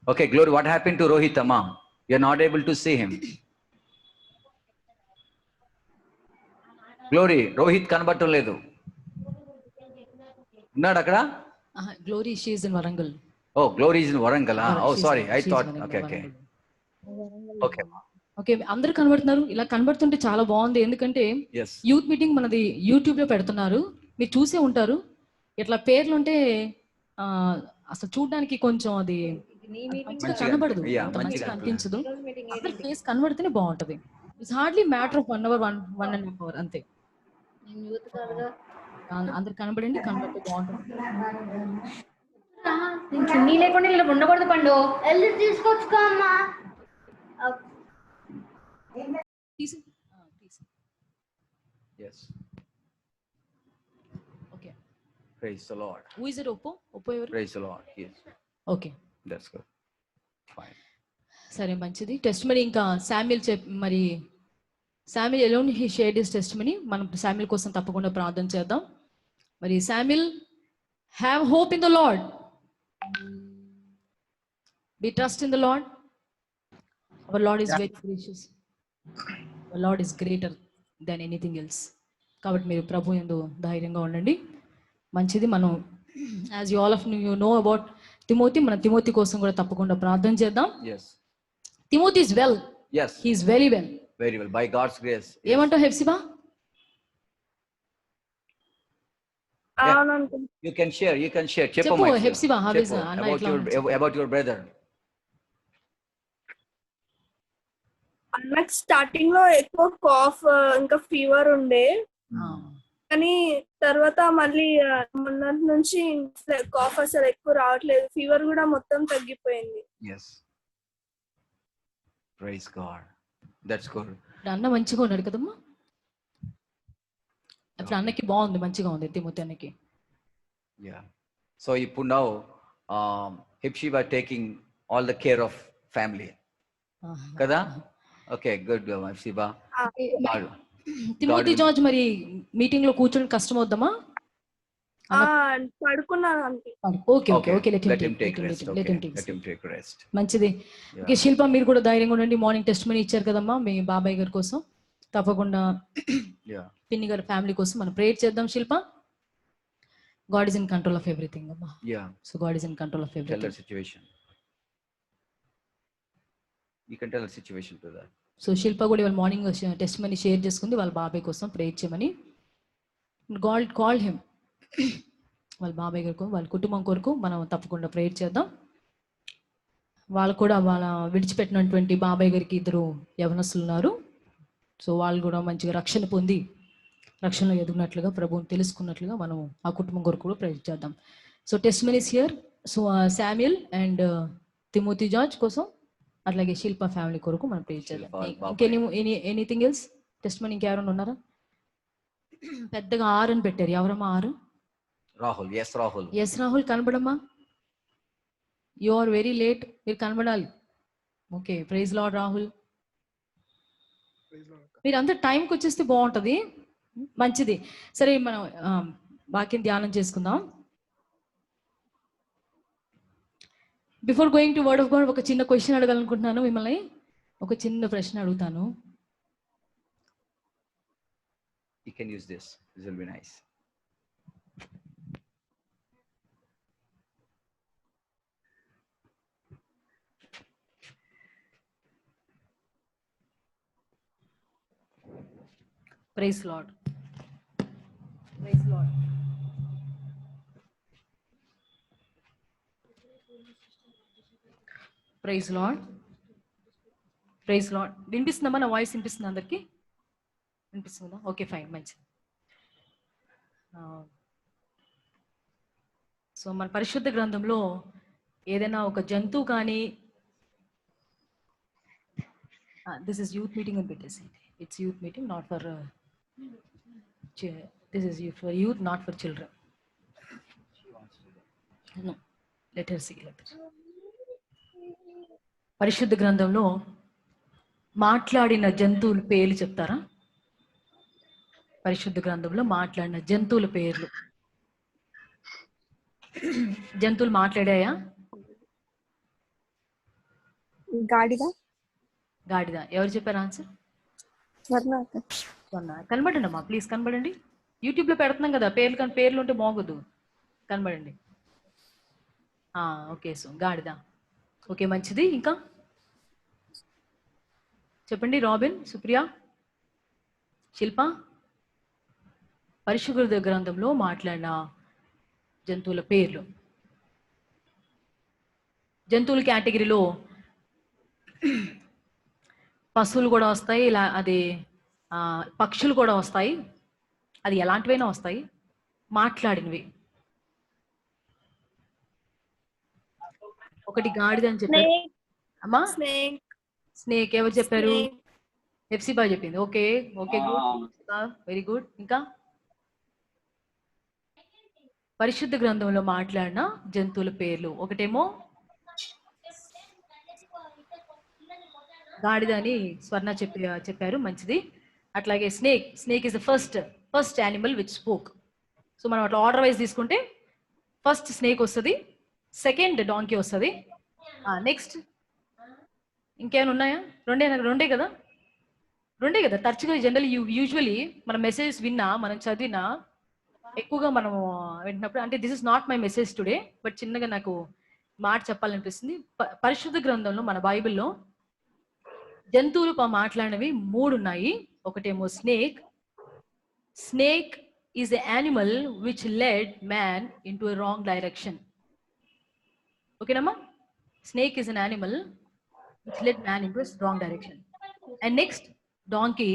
Okay, Glory, what happened to Rohit Amma? You're not able to see him. Glory, Rohit కనబడటం లేదు. ఉన్నాడు అక్కడ? Glory she is in Warangal. Oh, Glory is in Warangal. Oh, sorry. I thought. Okay. Okay. Okay, అందరు కనబడుతున్నారు. ఇలా కనబడుతుంటే చాలా బాగుంది. ఎందుకంటే Yes. యూత్ మీటింగ్ మనది యూట్యూబ్ లో పెడుతున్నారు, మీరు చూసే ఉంటారు. ఇట్లా పేర్లు ఉంటే అసలు చూడడానికి కొంచెం అది కనబడదు, మంచిగా అనిపించదు. అందరు ఫేస్ కనబడితేనే బాగుంటది. It's hardly matter of 1 hour 1.5 hours అంతే. అందరు కనబడండి, కనబడితే బాగుంటుంది. చున్నీ లేకుండా ఇలా ఉండకూడదు పండు. వెళ్ళి తీసుకొచ్చుకో అమ్మా. Yes. Okay. Praise the Lord. Who is it? Oppo ఎవరు? Praise the Lord. Yes. Okay. That's good. Fine. సరే, మంచిది. టెస్టిమనీ ఇంకా శామ్యుల్ మరి Samuel alone he shared his testimony. మనం శామ్యుల్ కోసం తప్పకుండా ప్రార్థన చేద్దాం. మరి Samuel, have hope in the Lord. Be trust in the Lord. Our Lord is very gracious. Our Lord is greater than anything else. కాబట్టి మీరు ప్రభు యందు ధైర్యంగా ఉండండి. మంచిది. మనం as you all of you know about Timothy, మన Timothy కోసం కూడా తప్పకుండా ప్రార్థన చేద్దాం. Yes. Timothy is well. Yes. He is very well. Very well. By God's grace. Yes. ఏమంటావు హెప్సిబా? You can share. చెప్పు Hepsiba, how is about your brother. నాకు starting లో ఎక్కువ కాఫ్ ఇంకా ఫీవర్ ఉండే, కానీ తర్వాత మళ్ళీ మొన్న నుంచి కాఫ్ అసలు ఎక్కువ రావట్లేదు, ఫీవర్ కూడా మొత్తం తగ్గిపోయింది. Yes. Praise God. That's good. అన్న మంచిగా ఉన్నాడు కదమ్మా. అప్పుడు అన్నకి బాగుంది, మంచిగా ఉంది తిమోతి అన్నకి. Yeah. So ఇప్పుడు now Hepzibah taking all the care of family. కదా? Okay, good, Hepzibah. Timothy George మరి మీటింగ్ లో కూర్చొని కష్టం అవుద్దామా? పడుకున్నాను అంటే. Okay, let him take rest. మంచిది. ఓకే, శిల్ప మీరు కూడా ధైర్యంగా ఉండండి. మార్నింగ్ టెస్టిమనీ ఇచ్చారు కదమ్మా మీ బాబాయ్ గారి కోసం. తప్పకుండా పిన్ని గారి ఫ్యామిలీ కోసం మనం ప్రేయర్ చేద్దాం. శిల్ప, God is in control of everything, amma. Yeah. So God is in control of everything. Tell the situation. You can tell the situation to that. So శిల్ప కూడా ఇవాళ మార్నింగ్ టెస్టిమనీ షేర్ చేసుకుంది వాళ్ళ బాబాయ్ కోసం prayer చేయమని. God called him. వాళ్ళ బాబాయ్ గారికి, వాళ్ళ కుటుంబం కొరకు మనం తప్పకుండా ప్రేయర్ చేద్దాం. వాళ్ళు కూడా వాళ్ళ విడిచిపెట్టినటువంటి బాబాయ్ గారికి 2 యవనస్తులు ఉన్నారు. సో వాళ్ళు కూడా మంచిగా రక్షణ పొంది రక్షణలో ఎదుగునట్లుగా, ప్రభువుని తెలుసుకున్నట్లుగా మనం ఆ కుటుంబం కొరకు కూడా ప్రేయర్ చేద్దాం. So testimonies here. So Samuel and Timothy George కోసం, అట్లాగే శిల్ప ఫ్యామిలీ కొరకు మనం ప్రేయర్ చేద్దాం. Anything else? టెస్టిమనీ ఇంకెవరైనా ఉన్నారా? పెద్దగా 6 అని పెట్టారు. ఎవరమ్మా 6? రాహుల్. ఎస్ రాహుల్, కనబడమ్మా. యు ఆర్ వెరీ లేట్, మీరు కనబడాలి. Okay, praise Lord Rahul. మీరు అంతా టైంకి వచ్చేస్తే బాగుంటుంది. మంచిది. సరే, మనం వాక్యం ధ్యానం చేసుకుందాం. Before going to word of God ఒక చిన్న క్వశ్చన్ అడగాలనుకుంటున్నాను మిమ్మల్ని. ఒక చిన్న ప్రశ్న అడుగుతాను. You can use this. This will be nice. Praise Lord. Praise Lord. Praise Lord. Praise Lord. వినిపిస్తుందమ్మా? నా వాయిస్ వినిపిస్తుంది అందరికి? వినిపిస్తుందా? ఓకే, ఫైన్, మంచిది. సో మన పరిశుద్ధ గ్రంథంలో ఏదైనా ఒక జంతువు కానీ, దిస్ ఇస్ యూత్ మీటింగ్ అని పెట్టేసి, it's youth meeting, not for this is for youth, not for children. No, let her see. పరిశుద్ధ గ్రంథంలో మాట్లాడిన జంతువుల పేర్లు చెప్తారా? పరిశుద్ధ గ్రంథంలో మాట్లాడిన జంతువుల పేర్లు. జంతువులు మాట్లాడాయా? గాడిద. గాడిద. ఎవరు చెప్పారు ఆన్సర్? స్వర్ణ. కనబడండి అమ్మా, ప్లీజ్ కనబడండి. యూట్యూబ్ లో పెడుతున్నాం కదా, పేర్లు ఉంటే బాగోదు. కనబడండి. ఓకే, సో గాడిద. ఓకే, మంచిది. ఇంకా చెప్పండి. రాబిన్, సుప్రియ, శిల్ప. పరిశుద్ధ గ్రంథంలో మాట్లాడిన జంతువుల పేర్లు. జంతువుల కేటగిరీలో పశువులు కూడా వస్తాయి, ఇలా అది పక్షులు కూడా వస్తాయి, అది ఎలాంటివైనా వస్తాయి. మాట్లాడినవి ఒకటి గాడిద అని చెప్పారు అమ్మా. స్నేక్ ఎవరు చెప్పారు? ఎఫ్సి బాయ్ చెప్పింది. Okay okay, good, very good. ఇంకా పరిశుద్ధ గ్రంథంలో మాట్లాడిన జంతువుల పేర్లు. ఒకటేమో గాడిద అని స్వర్ణ చెప్పారు, మంచిది. అట్లాగే snake is the first animal which spoke. So మనం అట్లా ఆర్డర్ వైజ్ తీసుకుంటే ఫస్ట్ స్నేక్ వస్తుంది, సెకండ్ డాంకీ వస్తుంది, నెక్స్ట్ ఇంకేమైనా ఉన్నాయా? రెండే కదా. తరచుగా జనరల్ యూజువలీ మన మెసేజ్ విన్నా, మనం చదివినా, ఎక్కువగా మనము వింటున్నప్పుడు, అంటే this is not my message today, but చిన్నగా నాకు మాట చెప్పాలనిపిస్తుంది. పరిశుద్ధ గ్రంథంలో మన బైబిల్లో జంతువులు మాట్లాడినవి 3 ఉన్నాయి. ఒకటేమో snake is a animal which led man into a wrong direction. ఓకేనమ్మా? Snake is an animal which led man into a wrong direction. And next donkey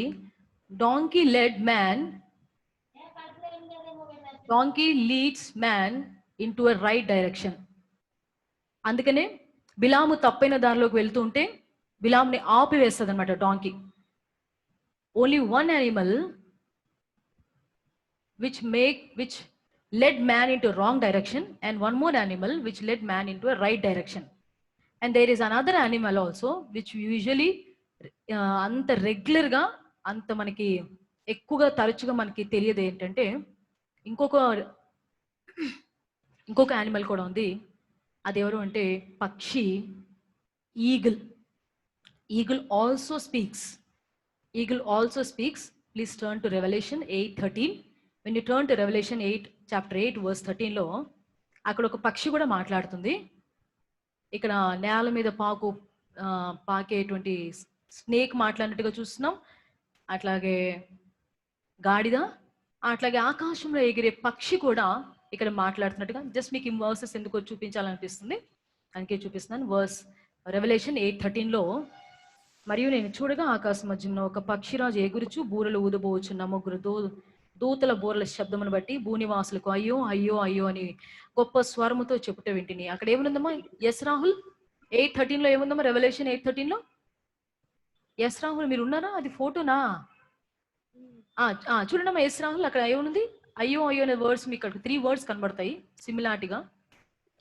leads man into a right direction. అందుకనే బిలాము తప్పైన దారిలోకి వెళ్తూ ఉంటే బిలాముని ఆపివేస్తుంది అనమాట donkey. Only one animal which led man into a wrong direction, and one more animal which led man into a right direction. And there is another animal also which usually అంత regular గా, అంత మనకి ఎక్కువగా తరచుగా మనకి తెలియదు ఏంటంటే, ఇంకొక యానిమల్ కూడా ఉంది. అదెవరు అంటే పక్షి, eagle also speaks. Please turn to revolution 8:13. when you turn to Revelation 8 chapter 8 verse 13 లో అక్కడ ఒక పక్షి కూడా మాట్లాడుతుంది. ఇక్కడ నేల మీద పాకేటువంటి స్నేక్ మాట్లాడినట్టుగా చూస్తున్నాం. అట్లాగే గాడిద, అట్లాగే ఆకాశంలో ఎగిరే పక్షి కూడా ఇక్కడ మాట్లాడుతున్నట్టుగా. జస్ట్ మీకు ఈ వర్సెస్ ఎందుకో చూపించాలనిపిస్తుంది, అందుకే చూపిస్తున్నాను. రెవల్యూషన్ 8:13 లో, మరియు నేను చూడగా ఆకాశం మధ్యలో ఒక పక్షిరాజు ఎగురుచు బూరలు ఊదబోచున్న 3 దూతల బూరల శబ్దమును బట్టి భూనివాసులకు అయ్యో అయ్యో అయ్యో అని గొప్ప స్వరముతో చెప్పుట వింటిని. అక్కడ ఏముందమ్మా? ఎస్ రాహుల్, 8:13 లో ఏముందమ్మా? రెవల్యూషన్ 8:13 లో ఎస్ రాహుల్ మీరు ఉన్నారా? అది ఫోటోనా? చూడండమ్మా, ఎస్ రాహుల్ అక్కడ ఏముంది? అయ్యో అయ్యో అనే వర్డ్స్ మీకు 3 వర్డ్స్ కనబడతాయి సిమిలారిటీగా.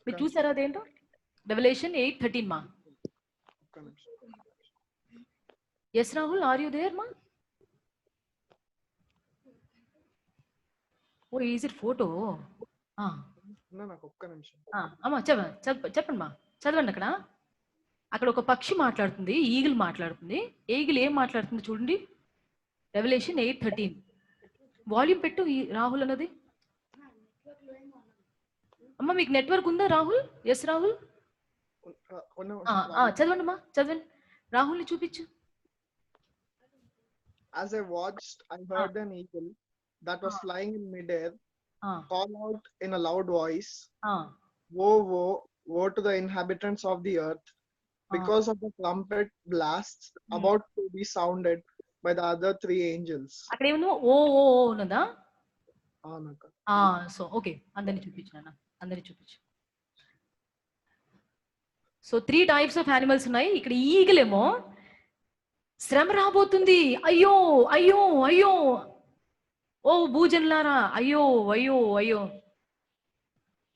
మీరు చూసారా అదేంటో? రెవల్యూషన్ 8:13 మా. S Rahul, are you there మా? Oh, is it photo? అమ్మా చెప్పండి మా, చదవండి. అక్కడ ఒక పక్షి మాట్లాడుతుంది, ఈగిల్ మాట్లాడుతుంది. ఈగిల్ ఏం మాట్లాడుతుంది చూడండి. రెవల్యూషన్ 8:13. వాల్యూమ్ పెట్టు రాహుల్ అన్నది. అమ్మ మీకు నెట్వర్క్ ఉందా రాహుల్? ఎస్ రాహుల్, చదవండి అమ్మా, చదవండి. రాహుల్ ని చూపించు. As I watched, I heard an eagle that was flying in midair call out in a loud voice, woe, woe, woe to the inhabitants of the earth, because of the trumpet blasts about to be sounded by the other 3 angels. అక్కడ ఏమో ఓ ఓ ఉన్నదా? So okay, అందరిని చూపించు. So 3 types of animals ఉన్నాయి. ఇక్కడ eagle ఏమో శ్రమ రాబోతుంది, అయ్యో అయ్యో అయ్యో, ఓ భూజనులారా అయ్యో అయ్యో అయ్యో.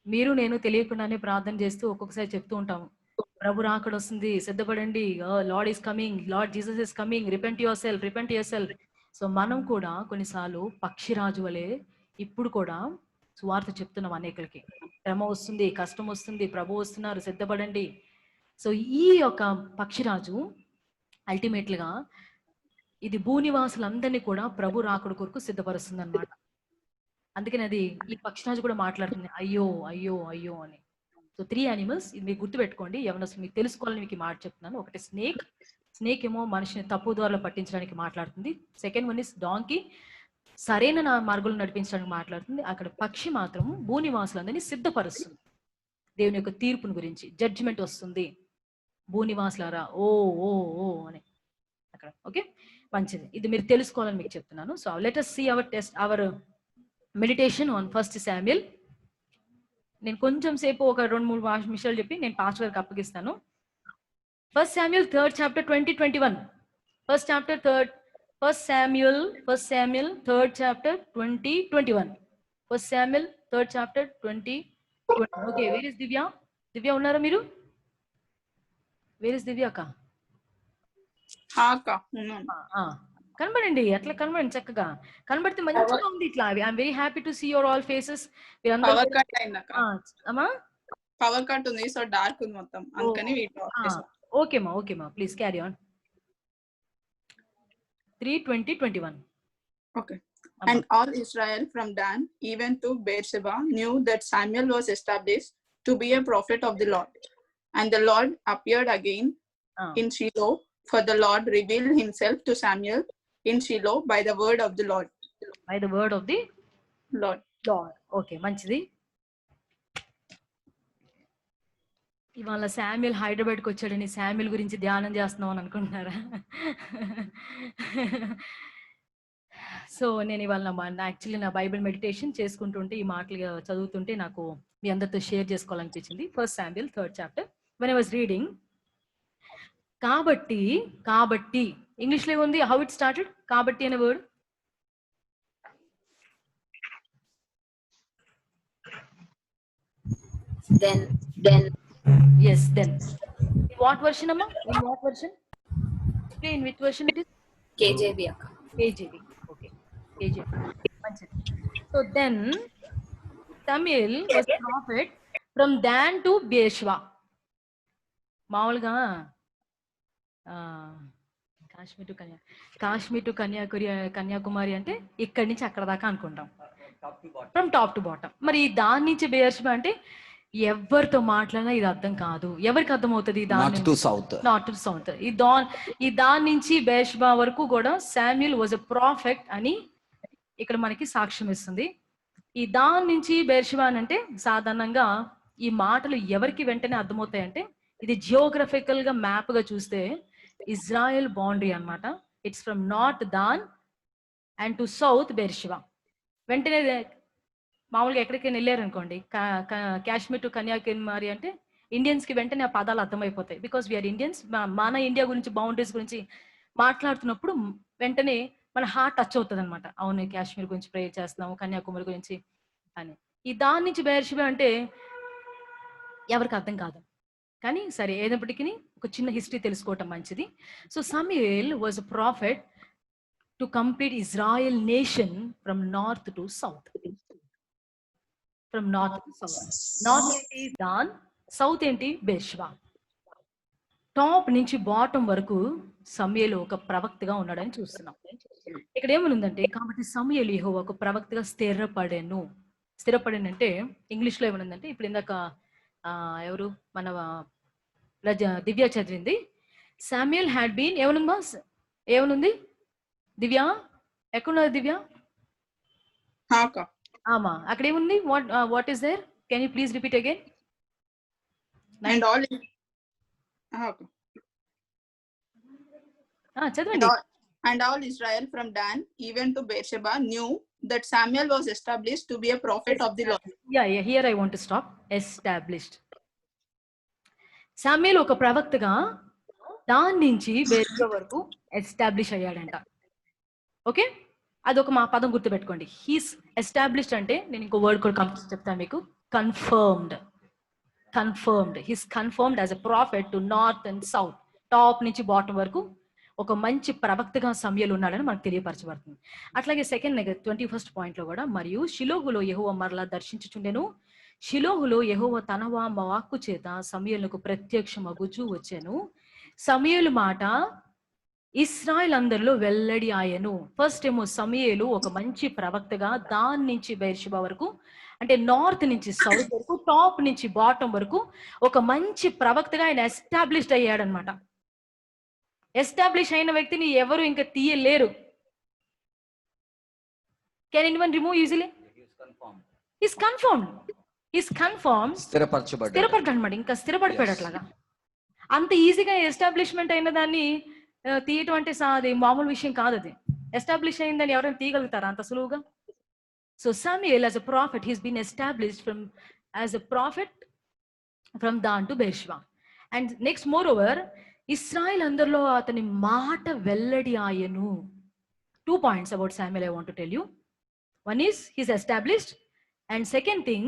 మీరు నేను తెలియకుండానే ప్రార్థన చేస్తూ ఒక్కొక్కసారి చెప్తూ ఉంటాము, ప్రభు రాకడ వస్తుంది, సిద్ధపడండి, Lord is coming, Lord Jesus is coming, repent yourself. So మనం కూడా కొన్నిసార్లు పక్షిరాజు వలె ఇప్పుడు కూడా సువార్త చెప్తున్నాం అనేకులకి. శ్రమ వస్తుంది, కష్టం వస్తుంది, ప్రభు వస్తున్నారు, సిద్ధపడండి. సో ఈ యొక్క పక్షిరాజు అల్టిమేట్లుగా ఇది భూనివాసులందరినీ కూడా ప్రభు రాకడ కొరకు సిద్ధపరుస్తుంది అనమాట. అందుకని అది ఈ పక్షిరాజు కూడా మాట్లాడుతుంది అయ్యో అయ్యో అయ్యో అని. సో 3 యానిమల్స్, ఇది మీకు గుర్తు పెట్టుకోండి. ఏమన్నా మీకు తెలుసుకోవాలని మీకు మాట చెప్తున్నాను. ఒకటి స్నేక్ ఏమో మనిషిని తప్పు ద్వారాలో పట్టించడానికి మాట్లాడుతుంది. సెకండ్ వన్ ఇస్ డాంకీ, సరైన మార్గంలో నడిపించడానికి మాట్లాడుతుంది. అక్కడ పక్షి మాత్రం భూనివాసులందరినీ సిద్ధపరుస్తుంది. దేవుని యొక్క తీర్పుని గురించి, జడ్జిమెంట్ వస్తుంది, భూనివాసులారా ఓ ఓ ఓ అని అక్కడ. ఓకే, మంచిది. ఇది మీరు తెలుసుకోవాలని మీకు చెప్తున్నాను. So let us see our meditation on 1 Samuel. నేను కొంచెం సేపు ఒక 2-3 నిమిషాలు చెప్పి నేను పాస్టర్ గారికి అప్పగిస్తాను. 1 Samuel 3rd chapter 20-21. 1 Samuel 3rd chapter 20-21. 1 Samuel 3rd chapter 20-21. Okay, where is Divya? Divya ఉన్నారా మీరు? Where is Divya అక్క? అక్క కనబడండి, అట్లా కనబడండి, చక్కగా కనబడితే మంచిగా ఉంది. ఇట్లా I'm very happy to see your all faces. Power cut అయిందక్క, అమ్మా పవర్ కట్ ఉంది, సో డార్క్ ఉంది మొత్తం, అందుకని ఓకేమా please carry on. 3:20-21. Okay. And all Israel from Dan even to Beersheba knew that Samuel was established to be a prophet of the Lord. And the Lord appeared again in Shiloh, for the Lord revealed himself to Samuel in Shiloh by the word of the Lord. By the word of the Lord. Okay, మంచిది. ఇవాళ Samuel హైదరాబాద్కి వచ్చాడని Samuel గురించి ధ్యానం చేస్తున్నాం అని అనుకుంటున్నారా? So నేను ఇవాళ యాక్చువల్లీ నా బైబిల్ మెడిటేషన్ చేసుకుంటుంటే ఈ మాటలు చదువుతుంటే నాకు మీ అందరితో షేర్ చేసుకోవాలనిపించింది. 1 Samuel 3rd chapter when I was reading. కాబట్టి ఇంగ్లీష్ లో ఉంది. How it started? కాబట్టి అనే word then yes then. In what version amma? In what version? Okay, in which version it is? KJV akka. KJV. Okay, KJV. So then Samuel was a prophet from Dan to Beersheba. మామూలుగా Kashmir to Kanyakumari అంటే ఇక్కడి నుంచి అక్కడ దాకా అనుకుంటాం, from top to bottom. మరి దాని నుంచి బెయర్షెబా అంటే ఎవరితో మాట్లాడినా ఇది అర్థం కాదు. ఎవరికి అర్థం అవుతుంది? North to south. ఈ దాని నుంచి బెయర్షెబా వరకు కూడా శామ్యుయల్ వాజ్ ఎ ప్రాఫెట్ అని ఇక్కడ మనకి సాక్ష్యం ఇస్తుంది. ఈ దాని నుంచి బెయర్షెబా అంటే సాధారణంగా ఈ మాటలు ఎవరికి వెంటనే అర్థమవుతాయంటే, ఇది జియోగ్రఫికల్ గా మ్యాప్ గా చూస్తే ఇజ్రాయెల్ బౌండరీ అన్నమాట. It's from north Dan and to south Beersheba. వెంటనే మామూలుగా ఎక్కడికైనా వెళ్ళారు అనుకోండి, కాశ్మీర్ టు కన్యాకుమారి అంటే ఇండియన్స్ కి వెంటనే ఆ పదాలు అర్థమైపోతాయి. Because we're Indians. మన ఇండియా గురించి, బౌండరీస్ గురించి మాట్లాడుతున్నప్పుడు వెంటనే మన హార్ట్ టచ్ అవుతుంది అనమాట. అవును, కాశ్మీర్ గురించి ప్రేయర్ చేస్తున్నాము, కన్యాకుమారి గురించి అని. ఈ దాని నుంచి బెయర్షెబా అంటే ఎవరికి అర్థం కాదు. కానీ సరే, ఏదప్పటికీ ఒక చిన్న హిస్టరీ తెలుసుకోవటం మంచిది. So Samuel was a prophet to complete Israel nation from north to south. From north to south. North ఏంటి? దాన్. సౌత్ ఏంటి? బెయర్షెబా. టాప్ నుంచి బాటం వరకు సమూయేలు ఒక ప్రవక్తగా ఉన్నాడని చూస్తున్నాం. ఇక్కడ ఏమనుందంటే, కాబట్టి సమూయేలు యెహోవా ఒక ప్రవక్తగా స్థిరపడెను. స్థిరపడెను అంటే ఇంగ్లీష్ లో ఏమనుందంటే, ఇప్పుడు ఇందాక ఎవరు మన దివ్య చదివింది, శామ్యుయల్ హ్యాడ్ బీన్ ఏమనుంది దివ్య? ఎక్కడున్నది దివ్య? ఆమా, అక్కడ ఏముంది? What is there? Can you please repeat again? చదవండి. And all Israel from Dan even to Beersheba knew that Samuel was established to be a prophet of the Lord. Yeah, here I want to stop. Established. Samuel ఒక ప్రవక్తగా దాని నుంచి బెయర్షెబా వరకు establish అయ్యాడంట. Okay, అదొక మా పదం గుర్తుపెట్టుకోండి. హీస్ ఎస్టాబ్లిష్డ్ అంటే నేను ఇంకో వర్డ్ కూడా చెప్తాను మీకు. Confirmed. He's confirmed as a prophet to north and south. Top నుంచి బాటం వరకు ఒక మంచి ప్రవక్తగా సమూయేలు ఉన్నాడని మనకు తెలియపరచబడుతుంది. అట్లాగే సెకండ్ 21st పాయింట్ లో కూడా, మరియు షిలోగులో యెహోవా మరలా దర్శించుచుండెను. షిలోహులో యెహోవా తన వాక్కు చేత సమూయేలునకు ప్రత్యక్షమగుచూ వచ్చెను. సమూయేలు మాట ఇశ్రాయేల్ అందరిలో వెల్లడి ఆయను. ఫస్ట్ ఏమో సమూయేలు ఒక మంచి ప్రవక్తగా దాన్ నుంచి బెర్షెబా వరకు, అంటే నార్త్ నుంచి సౌత్ వరకు, టాప్ నుంచి బాటం వరకు ఒక మంచి ప్రవక్తగా ఆయన ఎస్టాబ్లిష్డ్ అయ్యాడనమాట. ఎస్టాబ్లిష్ అయిన వ్యక్తిని ఎవరు ఇంకా తీయలేరు. Can anyone remove easily? Is confirmed. స్థిరపడ్డాడు అనమాట. ఇంకా స్థిరపడిపోయాడు అట్లాగా. అంత ఈజీగా ఎస్టాబ్లిష్మెంట్ అయిన దాన్ని తీయటం అంటే అది మామూలు విషయం కాదు. అది ఎస్టాబ్లిష్ అయిందని ఎవరైనా తీయగలుగుతారా అంత సులువుగా? So Samuel as a prophet, he's been established as a prophet from Dan to Beersheba. And next, moreover, Israel అందరిలో అతని మాట వెల్లడి ఆయను. 2 points about Samuel I want to tell you. One is he's established, and second thing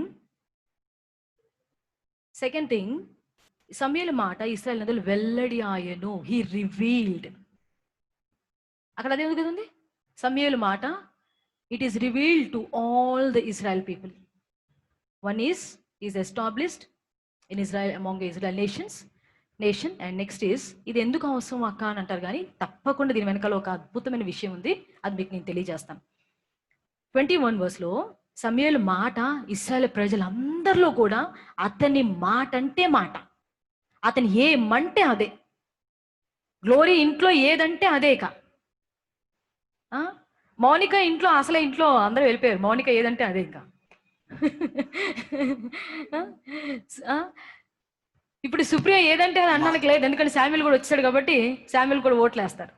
సమూయేలు మాట ఇశ్రాయేల్ అందరిలో వెల్లడి ఆయను. he revealed. అక్కడ అదే ఉంది కదండి, సమూయేలు మాట it is revealed to all the Israel people. One is established in Israel among the Israel nation, and next is ఇది ఎందుకు అవసరం అక్క అని అంటారు, కానీ తప్పకుండా దీని వెనకాల ఒక అద్భుతమైన విషయం ఉంది. అది మీకు నేను తెలియజేస్తాను. 21 verse సమూయేలు మాట ఇశ్రాయేల్ ప్రజలందరిలో కూడా అతని మాట అంటే మాట, అతని ఏమంటే అదే. గ్లోరీ ఇంట్లో ఏదంటే అదే. మౌనిక ఇంట్లో అసలే ఇంట్లో అందరూ వెళ్ళిపోయారు. మౌనిక ఏదంటే అదే. ఇంకా ఇప్పుడు సుప్రియ ఏదంటే అది అన్నానికి లేదు, ఎందుకంటే శామ్యుల్ కూడా వచ్చాడు కాబట్టి శామ్యుల్ కూడా ఓట్లు వేస్తారు.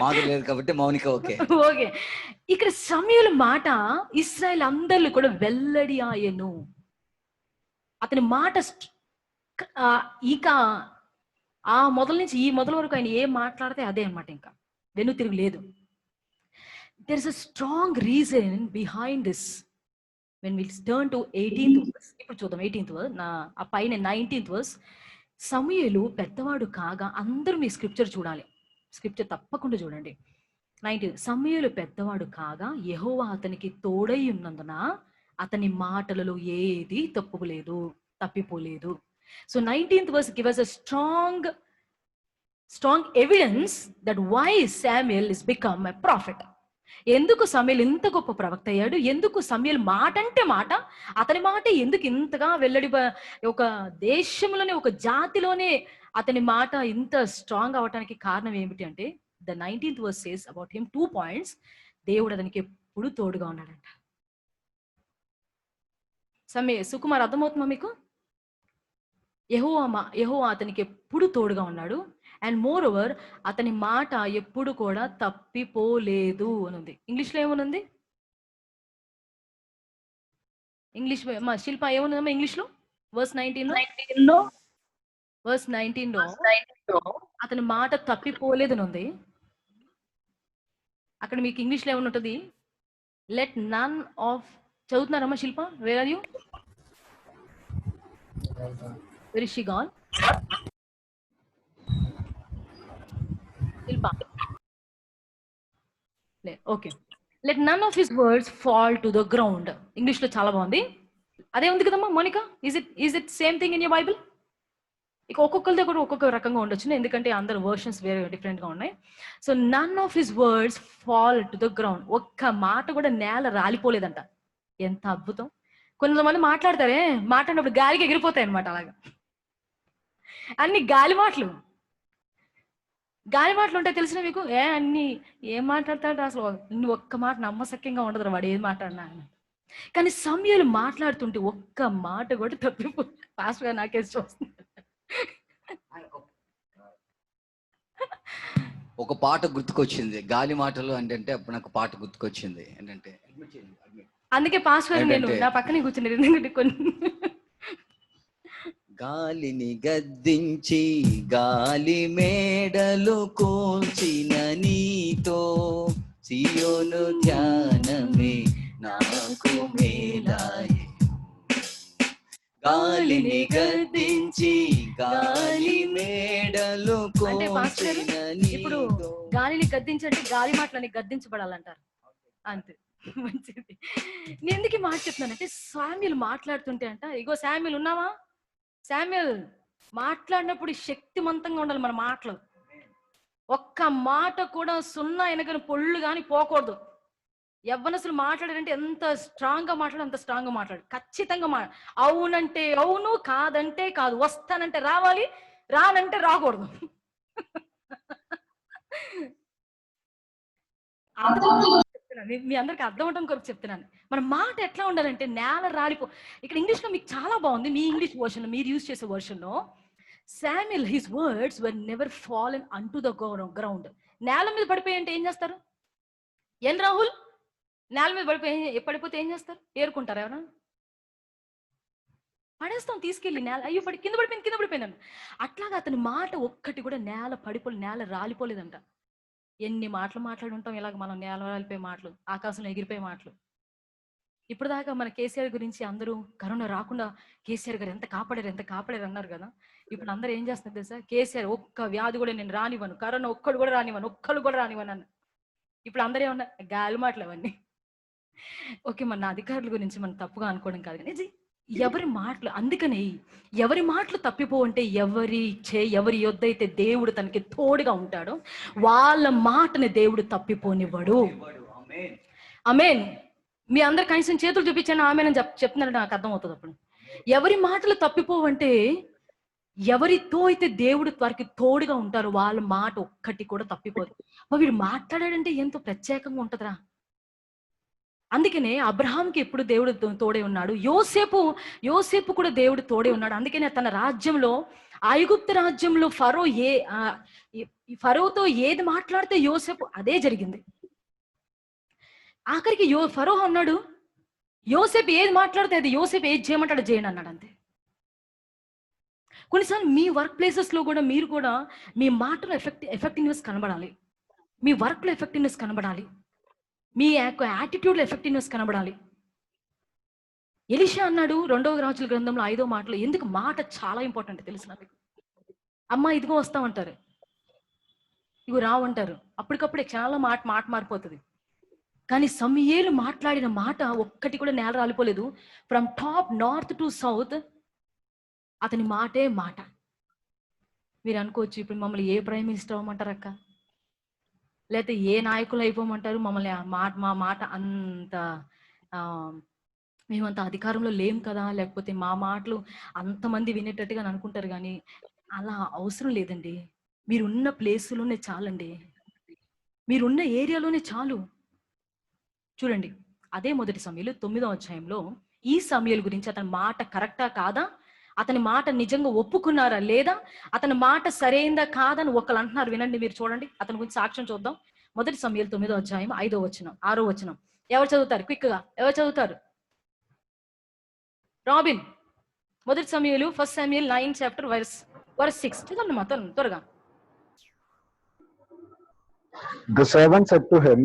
మాది లేదు కాబట్టి మౌనిక ఓకే. ఇక్కడ సమూయేలు మాట ఇశ్రాయేల్ అందరిలో కూడా వెల్లడి ఆయను. అతని మాట ఇక ఆ మొదల నుంచి ఈ మొదల వరకు ఆయన ఏం మాట్లాడితే అదే అనమాట, ఇంకా వెను తిరుగు లేదు. There is a strong reason behind this. When we turn to 18th verse, ఇప్పుడు చూద్దాం 18th verse, ఆ పైన 19th verse. సమూయేలు పెద్దవాడు కాగా, అందరూ మీ స్క్రిప్చర్ చూడాలి, స్క్రిప్చర్ తప్పకుండా చూడండి. 19 సమూయేలు పెద్దవాడు కాగా యెహోవా అతనికి తోడై ఉన్నందున అతని మాటలలో ఏది తప్పిపోలేదు. So 19th verse give us a strong evidence that why Samuel is become a prophet. ఎందుకు సమూయేలు ఇంత గొప్ప ప్రవక్త అయ్యాడు, ఎందుకు సమూయేలు మాట అంటే మాట, అతని మాట ఎందుకు ఇంతగా వెల్లడి, ఒక దేశంలోనే ఒక జాతిలోనే అతని మాట ఇంత స్ట్రాంగ్ అవటానికి కారణం ఏమిటి అంటే, the 19th verse says about him 2 points. దేవుడు అతనికి ఎప్పుడు తోడుగా ఉన్నాడంట. సుకుమార్ అర్థమవుతుందా మీకు? యెహోవా అతనికి ఎప్పుడు తోడుగా ఉన్నాడు. అండ్ మోర్ ఓవర్ అతని మాట ఎప్పుడు కూడా తప్పిపోలేదు అని ఉంది. ఇంగ్లీష్లో ఏమనుంది? ఇంగ్లీష్ మా శిల్ప ఏమనుందమ్మా ఇంగ్లీష్లో? verse 19 అతని మాట తప్పిపోలేదు అని ఉంది. అక్కడ మీకు ఇంగ్లీష్లో ఏమని ఉంటుంది? లెట్ నన్ ఆఫ్, చదువుతున్నారమ్మా Shilpa? Where are you? Where is she gone? Shilpa. Okay. Let none of his words fall to the ground. English lo chala baagundi. అదే ఉంది కదమ్మా Monika? is it same thing in your Bible? ఇక ఒక్కొక్కరితో కూడా ఒక్కొక్క రకంగా ఉండొచ్చు, ఎందుకంటే అందరు వర్షన్స్ వేరే డిఫరెంట్ గా ఉన్నాయి. So none of his words fall to the ground. ఒక్క మాట కూడా నేల రాలిపోలేదంట. ఎంత అద్భుతం! కొంతమంది మాట్లాడతారే, మాట్లాడినప్పుడు గాలికి ఎగిరిపోతాయి అనమాట. అలాగా అన్ని గాలి మాటలు ఉంటాయి తెలిసిన మీకు? అన్ని ఏం మాట్లాడతాడు అసలు, నువ్వు ఒక్క మాట నమ్మసక్యంగా ఉండదు వాడు ఏం మాట్లాడినా. కానీ సమూయేలు మాట్లాడుతుంటే ఒక్క మాట కూడా తప్పిపో. ఫాస్ట్ గా నాకేసి వస్తుంది. ఒక పాట గుర్తుకొచ్చింది, గాలి మాటలు అంటే అప్పుడు నాకు పాట గుర్తుకొచ్చింది ఏంటంటే, అందుకే పాస్ట్ గారు నేను నా పక్కనే కూర్చున్నారు. ఎందుకంటే కొన్ని గాలిని గద్దించి గాలి మేడలు కూల్చిన నీతో సియోను ధ్యానమే నాకు మేలాయె. గాలిని గద్దించి గాలి మేడలు కూల్చిన ఇప్పుడు గాలిని గద్దించంటే గాలి మాటలని గద్దించబడాలంటారు అంతే. మంచిది. నేను ఎందుకు ఈ మాట చెప్తున్నానంటే శామ్యూల్ మాట్లాడుతుంటే అంట, ఇగో శామ్యూల్ ఉన్నావా, శామ్యూల్ మాట్లాడినప్పుడు శక్తివంతంగా ఉండాలి మన మాటలు. ఒక్క మాట కూడా సున్నా వెనకని పొళ్ళు కానీ పోకూడదు. యవ్వనస్తులు మాట్లాడారంటే ఎంత స్ట్రాంగ్ గా మాట్లాడు, అంత స్ట్రాంగ్ గా మాట్లాడు. ఖచ్చితంగా అవునంటే అవును, కాదంటే కాదు, వస్తానంటే రావాలి, రానంటే రాకూడదు. మీ అందరికి అర్థం అవడం కొరకు చెప్తున్నాను. మన మాట ఎట్లా ఉండాలంటే నేల రాలిపో. ఇక్కడ ఇంగ్లీష్ లో మీకు చాలా బాగుంది, మీ ఇంగ్లీష్ వర్షన్ మీరు యూజ్ చేసే వర్షన్ లో, Samuel, his words were never fallen unto the ground. నేల మీద పడిపోయి అంటే ఏం చేస్తారు? ఏం రాహుల్, నేల మీద పడిపోతే ఏం చేస్తారు? ఏరుకుంటారు ఎవరైనా? పడేస్తాం తీసుకెళ్ళి నేల. అయ్యో కింద పడిపోయింది. అట్లాగా అతని మాట ఒక్కటి కూడా నేల రాలిపోలేదంట. ఎన్ని మాటలు మాట్లాడి ఉంటాం ఇలాగ మనం, నేల రాలిపోయే మాటలు, ఆకాశంలో ఎగిరిపోయే మాటలు. ఇప్పుడు దాకా మన కేసీఆర్ గురించి అందరూ కరోనా రాకుండా కేసీఆర్ గారు ఎంత కాపాడారు అన్నారు కదా. ఇప్పుడు అందరూ ఏం చేస్తున్నారు తెలుసా? కేసీఆర్ ఒక్క వ్యాధి కూడా నేను రానివ్వను, కరోనా ఒక్కడు కూడా రానివ్వను అన్న. ఇప్పుడు అందరూ ఏమన్నా గాలి మాటలు అవన్నీ. ఓకే, మన అధికారుల గురించి మనం తప్పుగా అనుకోవడం కాదు కానీ ఎవరి మాటలు, అందుకని ఎవరి మాటలు తప్పిపోవంటే ఎవరి యొద్ద అయితే దేవుడు తనకి తోడుగా ఉంటాడో వాళ్ళ మాటని దేవుడు తప్పిపోనివ్వడు. ఆమేన్. మీ అందరు కనీసం చేతులు చూపించాను ఆమేన్ అని చెప్తున్నారు, నాకు అర్థం అవుతుంది. అప్పుడు ఎవరి మాటలు తప్పిపోవంటే ఎవరితో అయితే దేవుడు వారికి తోడుగా ఉంటారో వాళ్ళ మాట ఒక్కటి కూడా తప్పిపోదు. వీడు మాట్లాడాడంటే ఎంతో ప్రత్యేకంగా ఉంటదిరా. అందుకనే అబ్రహాంకి ఎప్పుడు దేవుడు తోడే ఉన్నాడు, యోసేపు కూడా దేవుడు తోడే ఉన్నాడు. అందుకనే తన రాజ్యంలో, ఐగుప్తు రాజ్యంలో ఫరోతో ఏది మాట్లాడితే యోసేపు అదే జరిగింది. ఆఖరికి ఫరో అన్నాడు, యోసేపు ఏది మాట్లాడితే అది, యోసేపు ఏది చేయమంటాడు చేయండి అన్నాడు. అంతే. కొన్నిసార్లు మీ వర్క్ ప్లేసెస్ లో కూడా మీరు కూడా మీ మాటలో ఎఫెక్టివ్నెస్ కనబడాలి, మీ వర్క్ లో ఎఫెక్టివ్నెస్ కనబడాలి, మీ యాటిట్యూడ్ లో ఎఫెక్టివ్నెస్ కనబడాలి. ఎలీషా అన్నాడు 2వ రాజుల గ్రంథంలో 5వ మాటలో, ఎందుకు మాట చాలా ఇంపార్టెంట్ తెలిసిన మీకు. అమ్మ ఇదిగో వస్తామంటారు, ఇగో రావంటారు, అప్పటికప్పుడే చాలా మాట మారిపోతుంది. కానీ సమూయేలు మాట్లాడిన మాట ఒక్కటి కూడా నేల రాలిపోలేదు. From top north to south అతని మాటే మాట. మీరు అనుకోవచ్చు, ఇప్పుడు మమ్మల్ని ఏ ప్రైమ్ మినిస్టర్ అవ్వమంటారు అక్క, లేకపోతే ఏ నాయకులు అయిపోమంటారు, మమ్మల్ని మా మాట అంత మేమంత అధికారంలో లేం కదా, లేకపోతే మా మాటలు అంతమంది వినేటట్టుగా అనుకుంటారు. కానీ అలా అవసరం లేదండి. మీరున్న ప్లేసులోనే చాలండి, మీరున్న ఏరియాలోనే చాలు. చూడండి, అదే 1 సమూయేలు 9వ అధ్యాయంలో ఈ సమూయేలు గురించి అతని మాట కరెక్టా కాదా, అతని మాట నిజంగా ఒప్పుకున్నారా లేదా, అతని మాట సరైందా కాదని ఒకళ్ళు అంటున్నారు. వినండి, మీరు చూడండి, అతని గురించి సాక్ష్యం చూద్దాం. 1 సమూయేలు 9వ అధ్యాయం 5వ వచనం 6వ వచనం. ఎవరు చదువుతారు క్విక్ గా? ఎవరు చదువుతారు? రాబిన్. 1 సమూయేలు 1 Samuel 9 chapter verse 6 చదవండి మా త్వరగా. The servant said to him,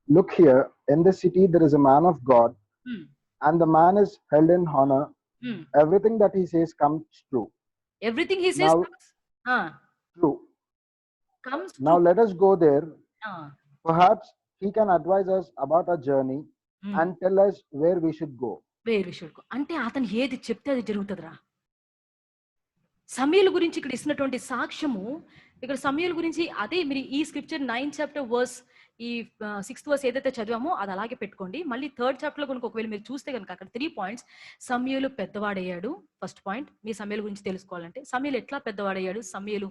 Look here, in this city there is a man of God, and the man is held in honor. Everything that he says comes true. Everything he says true. Comes now true. let us go there. Perhaps he can advise us about our journey and tell us where we should go. అంటే అతను ఏది చెప్తే అది జరుగుతుందిరా. సమూయేలు గురించి ఇక్కడ ఇస్తున్నటువంటి సాక్ష్యము, ఇక్కడ సమూయేలు గురించి అదే మీరు ఈ స్క్రిప్చర్ 9 chapter verse ఈ 6th verse ఏదైతే చదివామో అది అలాగే పెట్టుకోండి. మళ్ళీ 3rd chapter లో కనుక ఒకవేళ మీరు చూస్తే కనుక అక్కడ 3 points. సమూయేలు పెద్దవాడయ్యాడు. ఫస్ట్ పాయింట్, మీ సమూయేలు గురించి తెలుసుకోవాలంటే సమూయేలు ఎట్లా పెద్దవాడయ్యాడు, సమూయేలు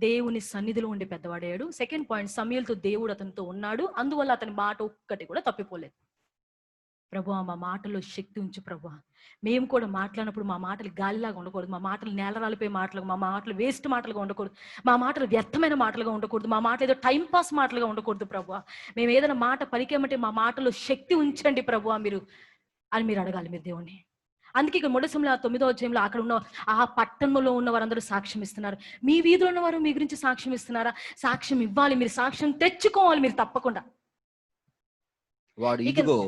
దేవుని సన్నిధిలో ఉండి పెద్దవాడయ్యాడు. సెకండ్ పాయింట్, సమూయేలుతో దేవుడు అతనితో ఉన్నాడు, అందువల్ల అతని మాట ఒక్కటి కూడా తప్పిపోలేదు. ప్రభువా మా మాటల్లో శక్తి ఉంచు ప్రభువా. మేము కూడా మాట్లాడినప్పుడు మా మాటలు గాలిలాగా ఉండకూడదు, మా మాటలు నేల రాలిపోయే మాటలు, మా మాటలు వేస్ట్ మాటలుగా ఉండకూడదు, మా మాటలు వ్యర్థమైన మాటలుగా ఉండకూడదు, మా మాటలు ఏదో టైం పాస్ మాటలుగా ఉండకూడదు ప్రభువా. మేము ఏదైనా మాట పలికేమంటే మా మాటల్లో శక్తి ఉంచండి ప్రభువా మీరు అని మీరు అడగాలి మీరు దేవుణ్ణి. అందుకే ఇక్కడ 1 సమూయేలు 9వ అధ్యాయంలో అక్కడ ఉన్న ఆ పట్టణంలో ఉన్న వారందరూ సాక్ష్యం ఇస్తున్నారు. మీ వీధిలో ఉన్న వారు మీ గురించి సాక్ష్యం ఇస్తున్నారా? సాక్ష్యం ఇవ్వాలి, మీరు సాక్ష్యం తెచ్చుకోవాలి మీరు తప్పకుండా. వాడు ఇదిగో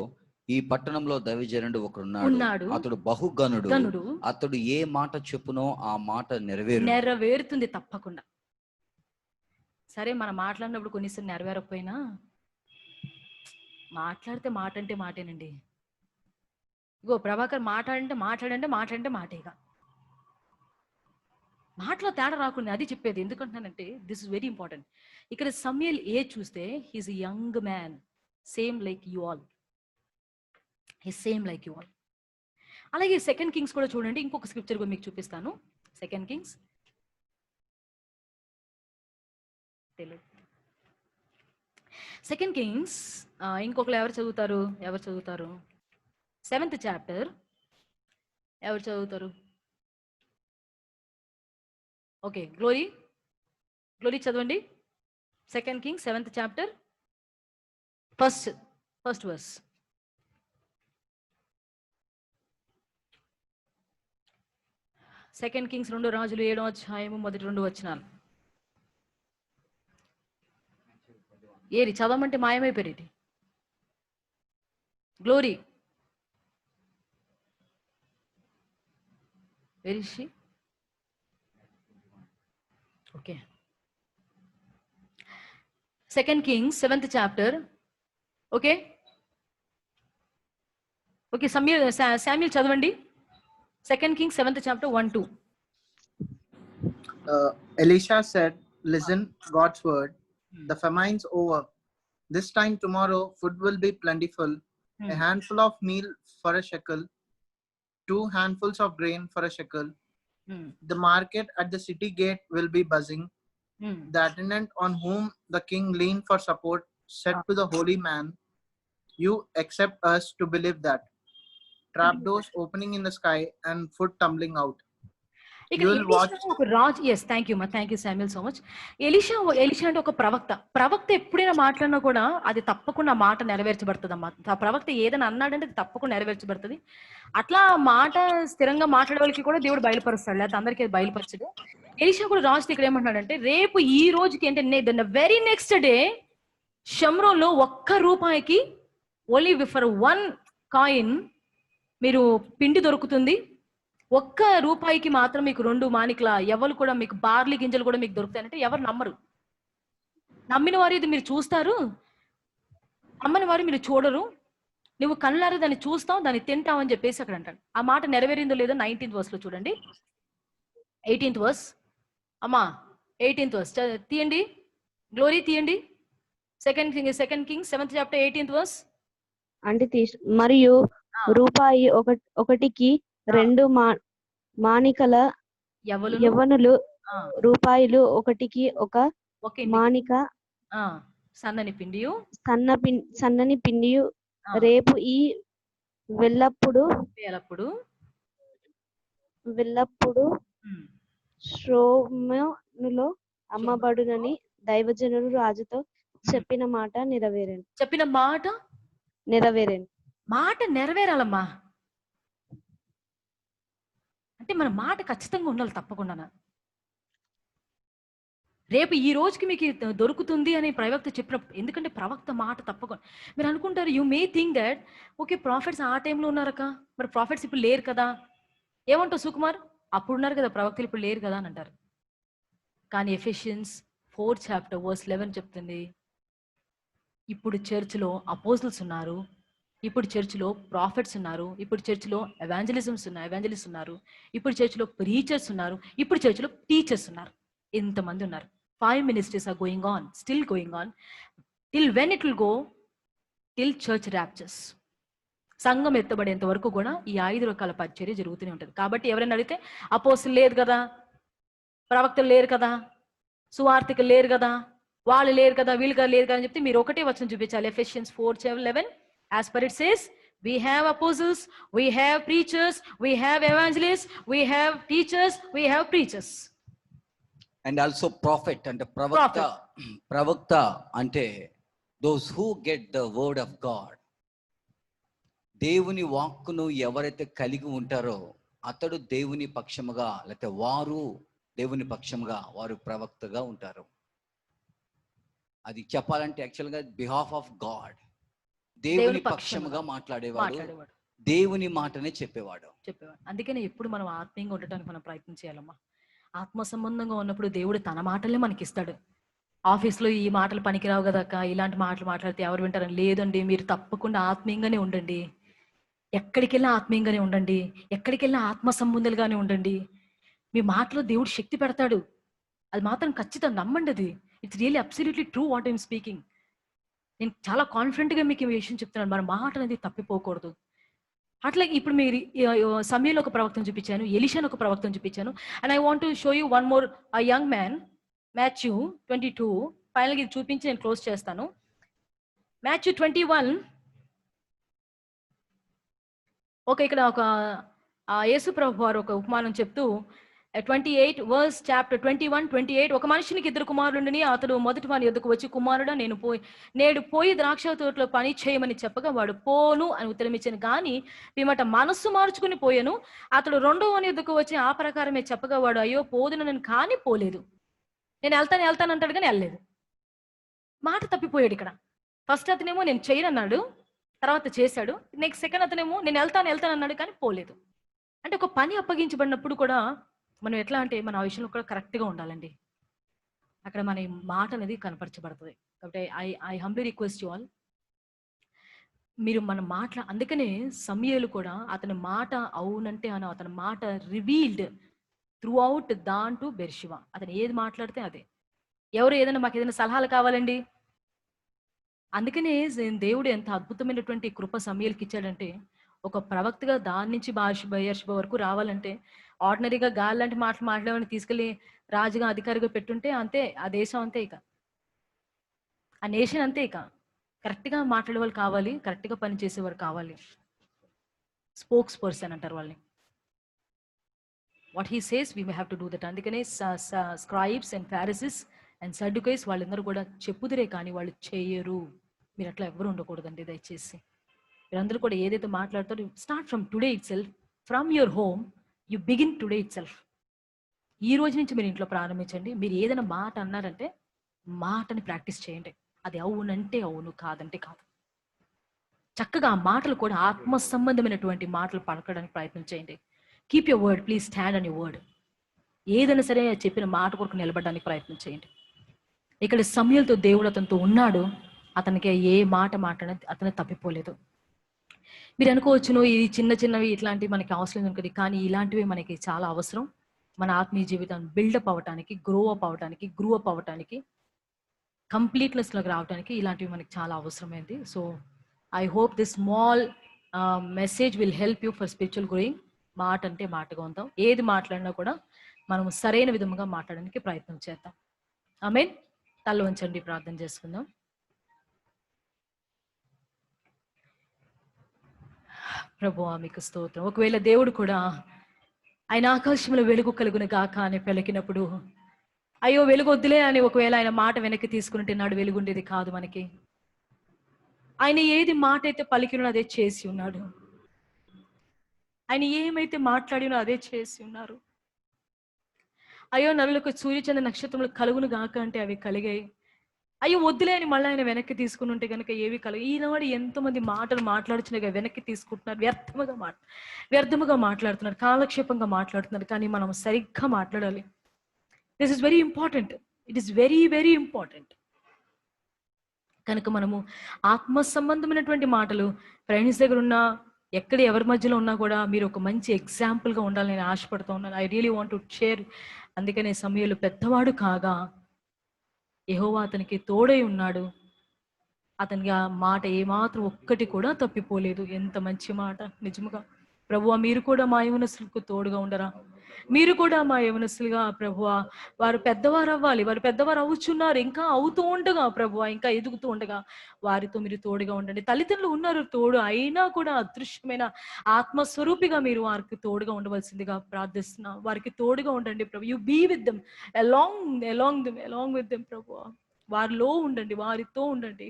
ఈ పట్టణంలో దైవజనుడు ఒకడున్నాడు, అతడు బహుగనుడు, అతడు ఏ మాట చెప్పునో ఆ మాట నెరవేరుతుంది తప్పకుండా. సరే మనం మాట్లాడినప్పుడు కొన్నిసార్లు నెరవేరకపోయినా మాట్లాడితే మాట అంటే మాటేనండి. ఇగో ప్రభాకర్ మాట్లాడంటే మాటేగా. మాటలో తేడా రాకుండా అది చెప్పేది. ఎందుకంటున్నానంటే దిస్ ఇస్ వెరీ ఇంపార్టెంట్. ఇక్కడ సమూయేల్ ఏజ్ చూస్తే he's a young man, same like you all. He's same like you all. అలాగే సెకండ్ కింగ్స్ కూడా చూడండి. ఇంకొక స్క్రిప్చర్ కూడా మీకు చూపిస్తాను. సెకండ్ కింగ్స్ ఇంకొకరు ఎవరు చదువుతారు? 7th చాప్టర్ ఎవరు చదువుతారు? ఓకే, గ్లోరీ చదవండి. Second Kings 7th chapter first verse. Second Kings 2 రాజులు 7వ అధ్యాయము మొదటి 2 వచనాలు. ఏరి చదవమంటే మాయమైపోయేది. Glory where is she? Okay, Second Kings 7th chapter. Okay, Samuel చదవండి. Second Kings 7th chapter 1-2. Elisha said, listen, God's word. The famine's over. This time tomorrow food will be plentiful. A handful of meal for a shekel, 2 handfuls of grain for a shekel. The market at the city gate will be buzzing. The attendant on whom the king leaned for support said to the holy man, you accept us to believe that. Trapdoors opening in the sky and food tumbling out. ఇక్కడ Elisha ఒక రాజు. Yes, thank you Samuel so much. Elisha అంటే ఒక ప్రవక్త ఎప్పుడైనా మాట్లాడినా కూడా అది తప్పకుండా మాట నెరవేర్చబడుతుంది అమ్మా. ఆ ప్రవక్త ఏదైనా అన్నాడంటే అది తప్పకుండా నెరవేర్చబడుతుంది. అట్లా మాట స్థిరంగా మాట్లాడే వాళ్ళకి కూడా దేవుడు బయలుపరుస్తాడు, లేకపోతే అందరికీ బయలుపరచడు. ఎలీషా కూడా రాజు ఇక్కడ ఏమంటున్నాడంటే, రేపు ఈ రోజుకి అంటే వెరీ నెక్స్ట్ డే షమ్రోన్లో ₹1 ఓన్లీ ఫర్ 1 కాయిన్ మీరు పిండి దొరుకుతుంది. ₹1 మాత్రం మీకు 2 మాణికల ఎవరు కూడా మీకు బార్లీ గింజలు కూడా మీకు దొరుకుతాయంటే ఎవరు నమ్మరు. నమ్మిన వారు ఇది మీరు చూస్తారు, నమ్మని వారు మీరు చూడరు. నువ్వు కళ్ళారా దాన్ని చూస్తావు, దాన్ని తింటావు అని చెప్పేసి అక్కడ అంటాడు. ఆ మాట నెరవేరిందో లేదో 19th verse లో చూడండి. 18th verse అమ్మా, 18th verse తీయండి, గ్లోరీ తీయండి. Second king 7th chapter 18th verse. అంటే మరియు ₹1కి 2 మాణికల యవ్వనులు ₹1కి 1 మాణిక సన్నని పిండి రేపు ఈ వెళ్ళప్పుడు శ్రోమనులో అమ్మబడునని దైవజనులు రాజుతో చెప్పిన మాట నెరవేరాలమ్మా. అంటే మన మాట ఖచ్చితంగా ఉండాలి తప్పకుండా. రేపు ఈ రోజుకి మీకు దొరుకుతుంది అని ప్రవక్త చెప్పినప్పుడు, ఎందుకంటే ప్రవక్త మాట తప్పకుండా. మీరు అనుకుంటారు, you may think that okay profits ఆ టైంలో ఉన్నారక, మరి ప్రాఫిట్స్ ఇప్పుడు లేరు కదా. ఏమంటావు సుకుమార్? అప్పుడు ఉన్నారు కదా ప్రవక్తలు, ఇప్పుడు లేరు కదా అని అంటారు. కానీ ఎఫెసియన్స్ 4th chapter verse 11 చెప్తుంది, ఇప్పుడు చర్చ్లో అపోజిల్స్ ఉన్నారు, ఇప్పుడు చర్చ్లో ప్రాఫిట్స్ ఉన్నారు, ఇప్పుడు చర్చ్లో ఎవాంజలిస్ట్ ఉన్నారు, ఇప్పుడు చర్చ్లో ప్రీచర్స్ ఉన్నారు, ఇప్పుడు చర్చ్లో టీచర్స్ ఉన్నారు. ఇంతమంది ఉన్నారు. 5 ministries are going on, still going on. Till when it will go? Till church raptures. సంఘం ఎత్తబడేంత వరకు కూడా ఈ 5 రకాల పరిచర్య జరుగుతూనే ఉంటుంది. కాబట్టి ఎవరైనా అడిగితే అపోస్తులు లేదు కదా, ప్రవక్తలు లేరు కదా, సువార్థికులు లేరు కదా, వాళ్ళు లేరు కదా, వీళ్ళు లేరు కదా అని చెప్తే మీరు ఒకటే వచనం చూపించాలి. Ephesians 4:11. As per it says, we have apostles, we have preachers, we have evangelists, we have teachers, we have preachers. And also prophet అంటే ప్రవక్త అంటే those who get the word of God. దేవుని వాక్కును ఎవరైతే కలిగి ఉంటారో అతడు దేవుని పక్షముగా, లేకపోతే వారు దేవుని పక్షముగా, వారు ప్రవక్తగా ఉంటారు. అది చెప్పాలంటే యాక్చువల్గా బిహాఫ్ ఆఫ్ గాడ్, దేవుని పక్షముగా మాట్లాడేవాడు, దేవుని మాటనే చెప్పేవాడు. అందుకనే ఎప్పుడు మనం ఆత్మీయంగా ఉండటానికి మనం ప్రయత్నం చేయాలమ్మా. ఆత్మ సంబంధంగా ఉన్నప్పుడు దేవుడు తన మాటలే మనకి ఇస్తాడు. ఆఫీస్లో ఈ మాటలు పనికిరావు కదా అక్క, ఇలాంటి మాటలు మాట్లాడితే ఎవరు వింటారని. లేదండి, మీరు తప్పకుండా ఆత్మీయంగానే ఉండండి. ఎక్కడికి వెళ్ళినా ఆత్మీయంగానే ఉండండి. ఎక్కడికి వెళ్ళినా ఆత్మ సంబంధులుగానే ఉండండి. మీ మాటలో దేవుడు శక్తి పెడతాడు. అది మాత్రం ఖచ్చితంగా నమ్మండి. అది it's really absolutely true what I'm speaking. నేను చాలా కాన్ఫిడెంట్గా మీకు ఈ విషయం చెప్తున్నాను. మన మాట అనేది తప్పిపోకూడదు. అట్లాగే ఇప్పుడు మీరు సమయంలో ఒక ప్రవక్తను చూపించాను, ఎలీషాను ఒక ప్రవక్తను చూపించాను. And I want to show you one more young man, Matthew 22. ఫైనల్గా ఇది చూపించి నేను క్లోజ్ చేస్తాను. మాథ్యూ 21. ఇక్కడ ఒక యేసు ప్రభు వారు ఒక ఉపమానం చెప్తూ 28 వర్స్ చాప్టర్ 21, 28. ఒక మనిషినికి 2 కుమారులుండని, అతడు మొదటి వాని యొద్దకు వచ్చి, కుమారుడా నేడు పోయి ద్రాక్ష తోటలో పని చేయమని చెప్పగా వాడు పోను అని ఉత్తరమిచ్చాను. కానీ పిమ్మట మనస్సు మార్చుకుని పోయాను. అతడు 2వ వాని యొద్దకు వచ్చి ఆ ప్రకారమే చెప్పగా వాడు అయ్యో పోదునని కానీ పోలేదు. నేను వెళ్తాను అంటాడు కానీ వెళ్ళలేదు. మాట తప్పిపోయాడు ఇక్కడ. ఫస్ట్ అతనేమో నేను చేయను అన్నాడు, తర్వాత చేశాడు. నెక్స్ట్ సెకండ్ అతనేమో నేను వెళ్తాను అన్నాడు కానీ పోలేదు. అంటే ఒక పని అప్పగించబడినప్పుడు కూడా మనం ఎట్లా అంటే మన ఆ విషయంలో కూడా కరెక్ట్గా ఉండాలండి. అక్కడ మన మాట అనేది కనపరచబడుతుంది. కాబట్టి I humbly request you all, మీరు మన అందుకనే సమూయేలు కూడా అతని మాట అవునంటే అతని మాట revealed throughout Dan to Beersheba. అతను ఏది మాట్లాడితే అదే. ఎవరు ఏదైనా మాకు ఏదైనా సలహాలు కావాలండి, అందుకనే దేవుడు ఎంత అద్భుతమైనటువంటి కృప సమూయేలుకి ఇచ్చాడంటే, ఒక ప్రవక్తగా దాని నుంచి బెర్షిబా వరకు రావాలంటే ఆర్డినరీగా గాలి లాంటి మాటలు మాట్లాడేవాడిని తీసుకెళ్ళి రాజుగా అధికారిగా పెట్టుంటే అంతే, ఆ దేశం అంతే, ఇక ఆ నేషన్ అంతే. ఇక కరెక్ట్గా మాట్లాడే వాళ్ళు కావాలి, కరెక్ట్గా పనిచేసేవారు కావాలి. స్పోక్స్ పర్సన్ అంటారు వాళ్ళని. What he says we may have to do that. అందుకనే స్క్రైబ్స్ అండ్ ఫారిసీస్ అండ్ సడ్డుకైస్ వాళ్ళందరూ కూడా చెప్పుదురే కానీ వాళ్ళు చేయరు. మీరు అట్లా ఎవరు ఉండకూడదండి దయచేసి. మీరందరూ కూడా ఏదైతే మాట్లాడతారో start from today it self, from your home you begin today it self. ఈ రోజు నుంచి మీరు ఇంట్లో ప్రారంభించండి. మీరు ఏదైనా మాట అన్నారంటే మాటని ప్రాక్టీస్ చేయండి. అది అవునంటే అవును, కాదంటే కాదు. చక్కగా ఆ మాటలు కూడా ఆత్మ సంబంధమైనటువంటి మాటలు పలకడానికి ప్రయత్నం చేయండి. Keep your word, please stand on your word. ఏదైనా సరే చెప్పిన మాట కొరకు నిలబడడానికి ప్రయత్నం చేయండి. ఇక్కడ సమూయేలుతో దేవుడు అతనితో ఉన్నాడు. అతనికి ఏ మాట మాట్లాడినా అతను తప్పిపోలేదు. మీరు అనుకోవచ్చును ఇది చిన్నవి ఇట్లాంటివి మనకి అవసరం ఉంటుంది, కానీ ఇలాంటివి మనకి చాలా అవసరం. మన ఆత్మీయ జీవితాన్ని బిల్డప్ అవ్వటానికి, గ్రూ అప్ అవ్వటానికి, కంప్లీట్నెస్లోకి రావడానికి ఇలాంటివి మనకి చాలా అవసరమైంది. So I hope this small message will help you for spiritual growing. మాట అంటే మాటగా ఉందాం. ఏది మాట్లాడినా కూడా మనం సరైన విధంగా మాట్లాడడానికి ప్రయత్నం చేద్దాం. ఆమేన్. తల వంచండి, ప్రార్థన చేసుకుందాం. ప్రభువా మీకు స్తోత్రం. ఒకవేళ దేవుడు కూడా ఆయన ఆకాశంలో వెలుగు కలుగును గాక అని పలికినప్పుడు అయ్యో వెలుగు వద్దులే అని ఒకవేళ ఆయన మాట వెనక్కి తీసుకుంటే నాడు వెలుగుండేది కాదు మనకి. ఆయన ఏది మాట అయితే పలికినో అదే చేసి ఉన్నాడు. ఆయన ఏమైతే మాట్లాడినో అదే చేసి ఉన్నారు. అయ్యో నరులకు సూర్యచంద్ర నక్షత్రములు కలుగును గాక అంటే అవి కలిగాయి. అయ్యో వద్దులే అని మళ్ళీ ఆయన వెనక్కి తీసుకుని ఉంటే కనుక ఏవి కలుగు. ఈనాడు ఎంతమంది మాటలు మాట్లాడుచున్నగా వెనక్కి తీసుకుంటున్నారు, వ్యర్థముగా మాట్లాడుతున్నారు, కాలక్షేపంగా మాట్లాడుతున్నారు. కానీ మనం సరిగ్గా మాట్లాడాలి. This is very important. It is very very important. కనుక మనము ఆత్మ సంబంధమైనటువంటి మాటలు ఫ్రెండ్స్ దగ్గర ఉన్నా, ఎక్కడ ఎవరి మధ్యలో ఉన్నా కూడా మీరు ఒక మంచి ఎగ్జాంపుల్గా ఉండాలని నేను ఆశపడుతూ ఉన్నాను. I really want to share. అందుకనే సమూయేలు పెద్దవాడు కాగా యెహోవా అతనికి తోడై ఉన్నాడు. అతనికి ఆ మాట ఏమాత్రం ఒక్కటి కూడా తప్పిపోలేదు. ఎంత మంచి మాట నిజముగా. ప్రభువా మీరు కూడా మా యవనస్తులకు తోడుగా ఉండరా? మీరు కూడా మా యవనస్తులుగా ప్రభువా వారు పెద్దవారు అవ్వాలి. వారు పెద్దవారు అవుచున్నారు, ఇంకా అవుతూ ఉండగా ప్రభువా ఇంకా ఎదుగుతూ ఉండగా వారితో మీరు తోడుగా ఉండండి. తల్లిదండ్రులు ఉన్నారు తోడు, అయినా కూడా అదృశ్యమైన ఆత్మస్వరూపిగా మీరు వారికి తోడుగా ఉండవలసిందిగా ప్రార్థిస్తున్నా. వారికి తోడుగా ఉండండి ప్రభు. You be with them, along with them ప్రభువా. వారిలో ఉండండి, వారితో ఉండండి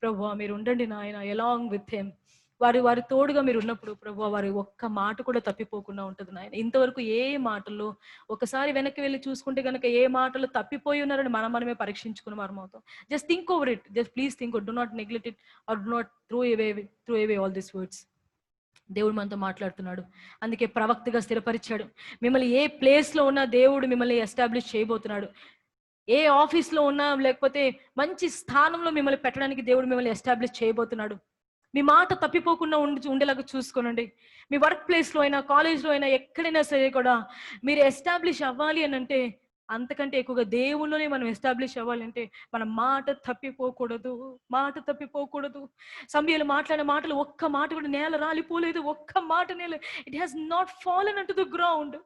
ప్రభువా. మీరు ఉండండి నాయన, అలాంగ్ విత్ హెమ్. వారి తోడుగా మీరు ఉన్నప్పుడు ప్రభువా వారి ఒక్క మాట కూడా తప్పిపోకుండా ఉంటుంది నాయన. ఇంతవరకు ఏ మాటల్లో ఒకసారి వెనక్కి వెళ్ళి చూసుకుంటే కనుక ఏ మాటలు తప్పిపోయి ఉన్నారని మనమే పరీక్షించుకుని మరమవుతాం. Just think over it. Just please think. Do not neglect it or do not throw away all this words. దేవుడు మనతో మాట్లాడుతున్నాడు. అందుకే ప్రవక్తగా స్థిరపరిచాడు. మిమ్మల్ని ఏ ప్లేస్లో ఉన్నా దేవుడు మిమ్మల్ని ఎస్టాబ్లిష్ చేయబోతున్నాడు. ఏ ఆఫీస్లో ఉన్నా, లేకపోతే మంచి స్థానంలో మిమ్మల్ని పెట్టడానికి దేవుడు మిమ్మల్ని ఎస్టాబ్లిష్ చేయబోతున్నాడు. మీ మాట తప్పిపోకుండా ఉండేలాగా చూసుకోనండి. మీ వర్క్ ప్లేస్లో అయినా, కాలేజ్లో అయినా, ఎక్కడైనా సరే కూడా మీరు ఎస్టాబ్లిష్ అవ్వాలి అని అంటే, అంతకంటే ఎక్కువగా దేవుళ్ళలోనే మనం ఎస్టాబ్లిష్ అవ్వాలంటే మన మాట తప్పిపోకూడదు. మాట తప్పిపోకూడదు. సమూయేలు మాట్లాడిన మాటలు ఒక్క మాట కూడా నేల రాలిపోలేదు. ఒక్క మాట నేల, it has not fallen unto the ground.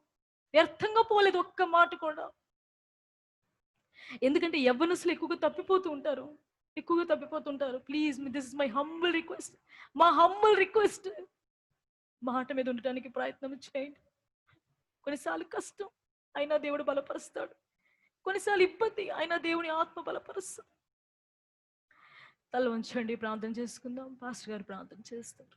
వ్యర్థంగా పోలేదు ఒక్క మాట కూడా. ఎందుకంటే యవ్వనస్తులు ఎక్కువగా తప్పిపోతుంటారు. Please, this is my humble request. మా హంబుల్ రిక్వెస్ట్, మాట మీద ఉండటానికి ప్రయత్నం చేయండి. కొన్నిసార్లు కష్టం అయినా దేవుడు బలపరుస్తాడు. కొన్నిసార్లు ఇబ్బంది అయినా దేవుని ఆత్మ బలపరుస్తాడు. తల వంచండి, ప్రార్థన చేసుకుందాం. పాస్టర్ గారు ప్రార్థన చేస్తారు.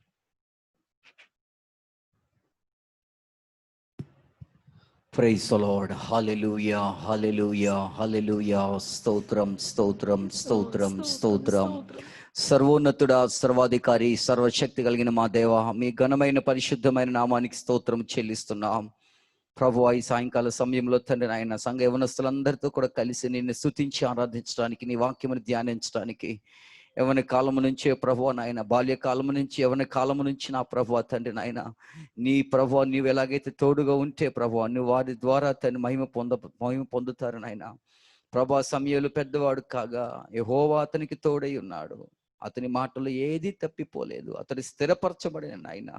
Praise the Lord. Hallelujah, hallelujah, hallelujah. స్తోత్రం, స్తోత్రం, స్తోత్రం, స్తోత్రం. సర్వోన్నతుడా, సర్వాధికారి, సర్వశక్తి కలిగిన మా దేవ, మీ ఘనమైన పరిశుద్ధమైన నామానికి స్తోత్రం చెల్లిస్తున్నాం ప్రభువా. ఈ సాయంకాల సమయంలో తండ్రి నాయన సంఘ యవనస్తులందరితో కూడా కలిసి నిన్ను స్తుతించి ఆరాధించడానికి, నీ వాక్యమును ధ్యానించడానికి, యవన కాలము నుంచే ప్రభువా నాయన, బాల్యకాలము నుంచి యవన కాలము నుంచి నా ప్రభువా తండ్రి నాయన, నీ ప్రభువా నీవు ఎలాగైతే తోడుగా ఉంటే ప్రభువా నువ్వు వారి ద్వారా తను మహిమ పొందుతారు నాయన. ప్రభా, సమయంలో పెద్దవాడు కాగా యెహోవా అతనికి తోడై ఉన్నాడు. అతని మాటలు ఏది తప్పిపోలేదు. అతడు స్థిరపరచబడిన నాయన,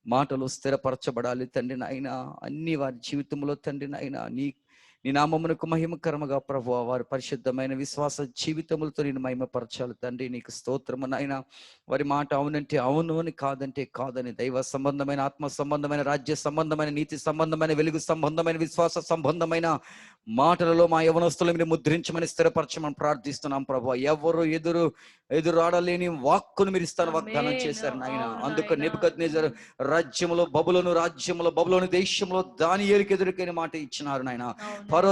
మాటలు స్థిరపరచబడాలి తండ్రి నాయన. అన్ని వారి జీవితంలో తండ్రి నాయన నీ నామమునకు మహిమకరముగా ప్రభువా వారి పరిశుద్ధమైన విశ్వాస జీవితములతో నేను మహిమపరచాలి తండ్రి. నీకు స్తోత్రము నాయన. వారి మాట అవునంటే అవును అని, కాదంటే కాదని, దైవ సంబంధమైన, ఆత్మ సంబంధమైన, రాజ్య సంబంధమైన, నీతి సంబంధమైన, వెలుగు సంబంధమైన, విశ్వాస సంబంధమైన మాటలలో మా యవనస్తులు మీరు ముద్రించమని, స్థిరపరచమని ప్రార్థిస్తున్నాం ప్రభువా. ఎవరు ఎదురాడలేని వాక్కును మీరు ఇస్తాను వాగ్దానం చేశారు నాయన. అందుకు నెబుకద్నెజరు రాజ్యములో బబులోను దేశంలో దానియేలుకు ఎదురుకైన మాట ఇచ్చినారు నాయన. ఫరో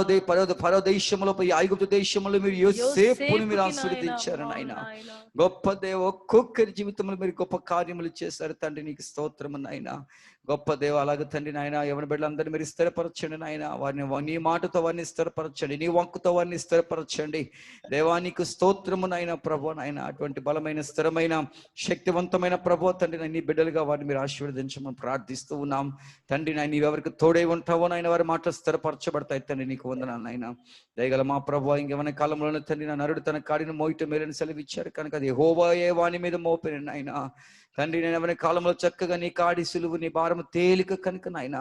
దేశంలో, ఐగుప్తు దేశంలో మీరు యోసేపుని మీరు ఆశీర్వదించారు నాయన. గొప్ప దేవ, ఒక్కొక్కరి జీవితంలో మీరు గొప్ప కార్యములు చేశారు తండ్రి. నీకు స్తోత్రము నాయన. గొప్ప దేవ, అలాగే తండ్రి నాయన యవన బిడ్డలందరినీ మీరు స్థిరపరచండి నాయన. వారిని నీ మాటతో వారిని స్థిరపరచండి, నీ వాక్కుతో వారిని స్థిరపరచండి దేవానికి స్తోత్రము నాయన. ప్రభు నాయన, అటువంటి బలమైన, స్థిరమైన, శక్తివంతమైన ప్రభు తండ్రి నీ బిడ్డలుగా వారిని మీరు ఆశీర్వదించమని ప్రార్థిస్తూ ఉన్నాం తండ్రి నాయన. నీవెవరికి తోడై ఉంటావో నాయన వారి మాటలు స్థిరపరచబడతాయి తండ్రి. నీకు వందనాలు నాయన. దయగల మా ప్రభు, ఇంకెవరి కాలంలోనే తండ్రి నా నరుడు తన కాడిని మోయటం మేలని సెలవిచ్చారు కనుక అది యెహోవాయే వాని మీద మోపిన నాయన తండ్రి. నేను ఎవరి కాలంలో చక్కగా నీ కాడి సులువు, నీ భారము తేలిక కనుక నాయన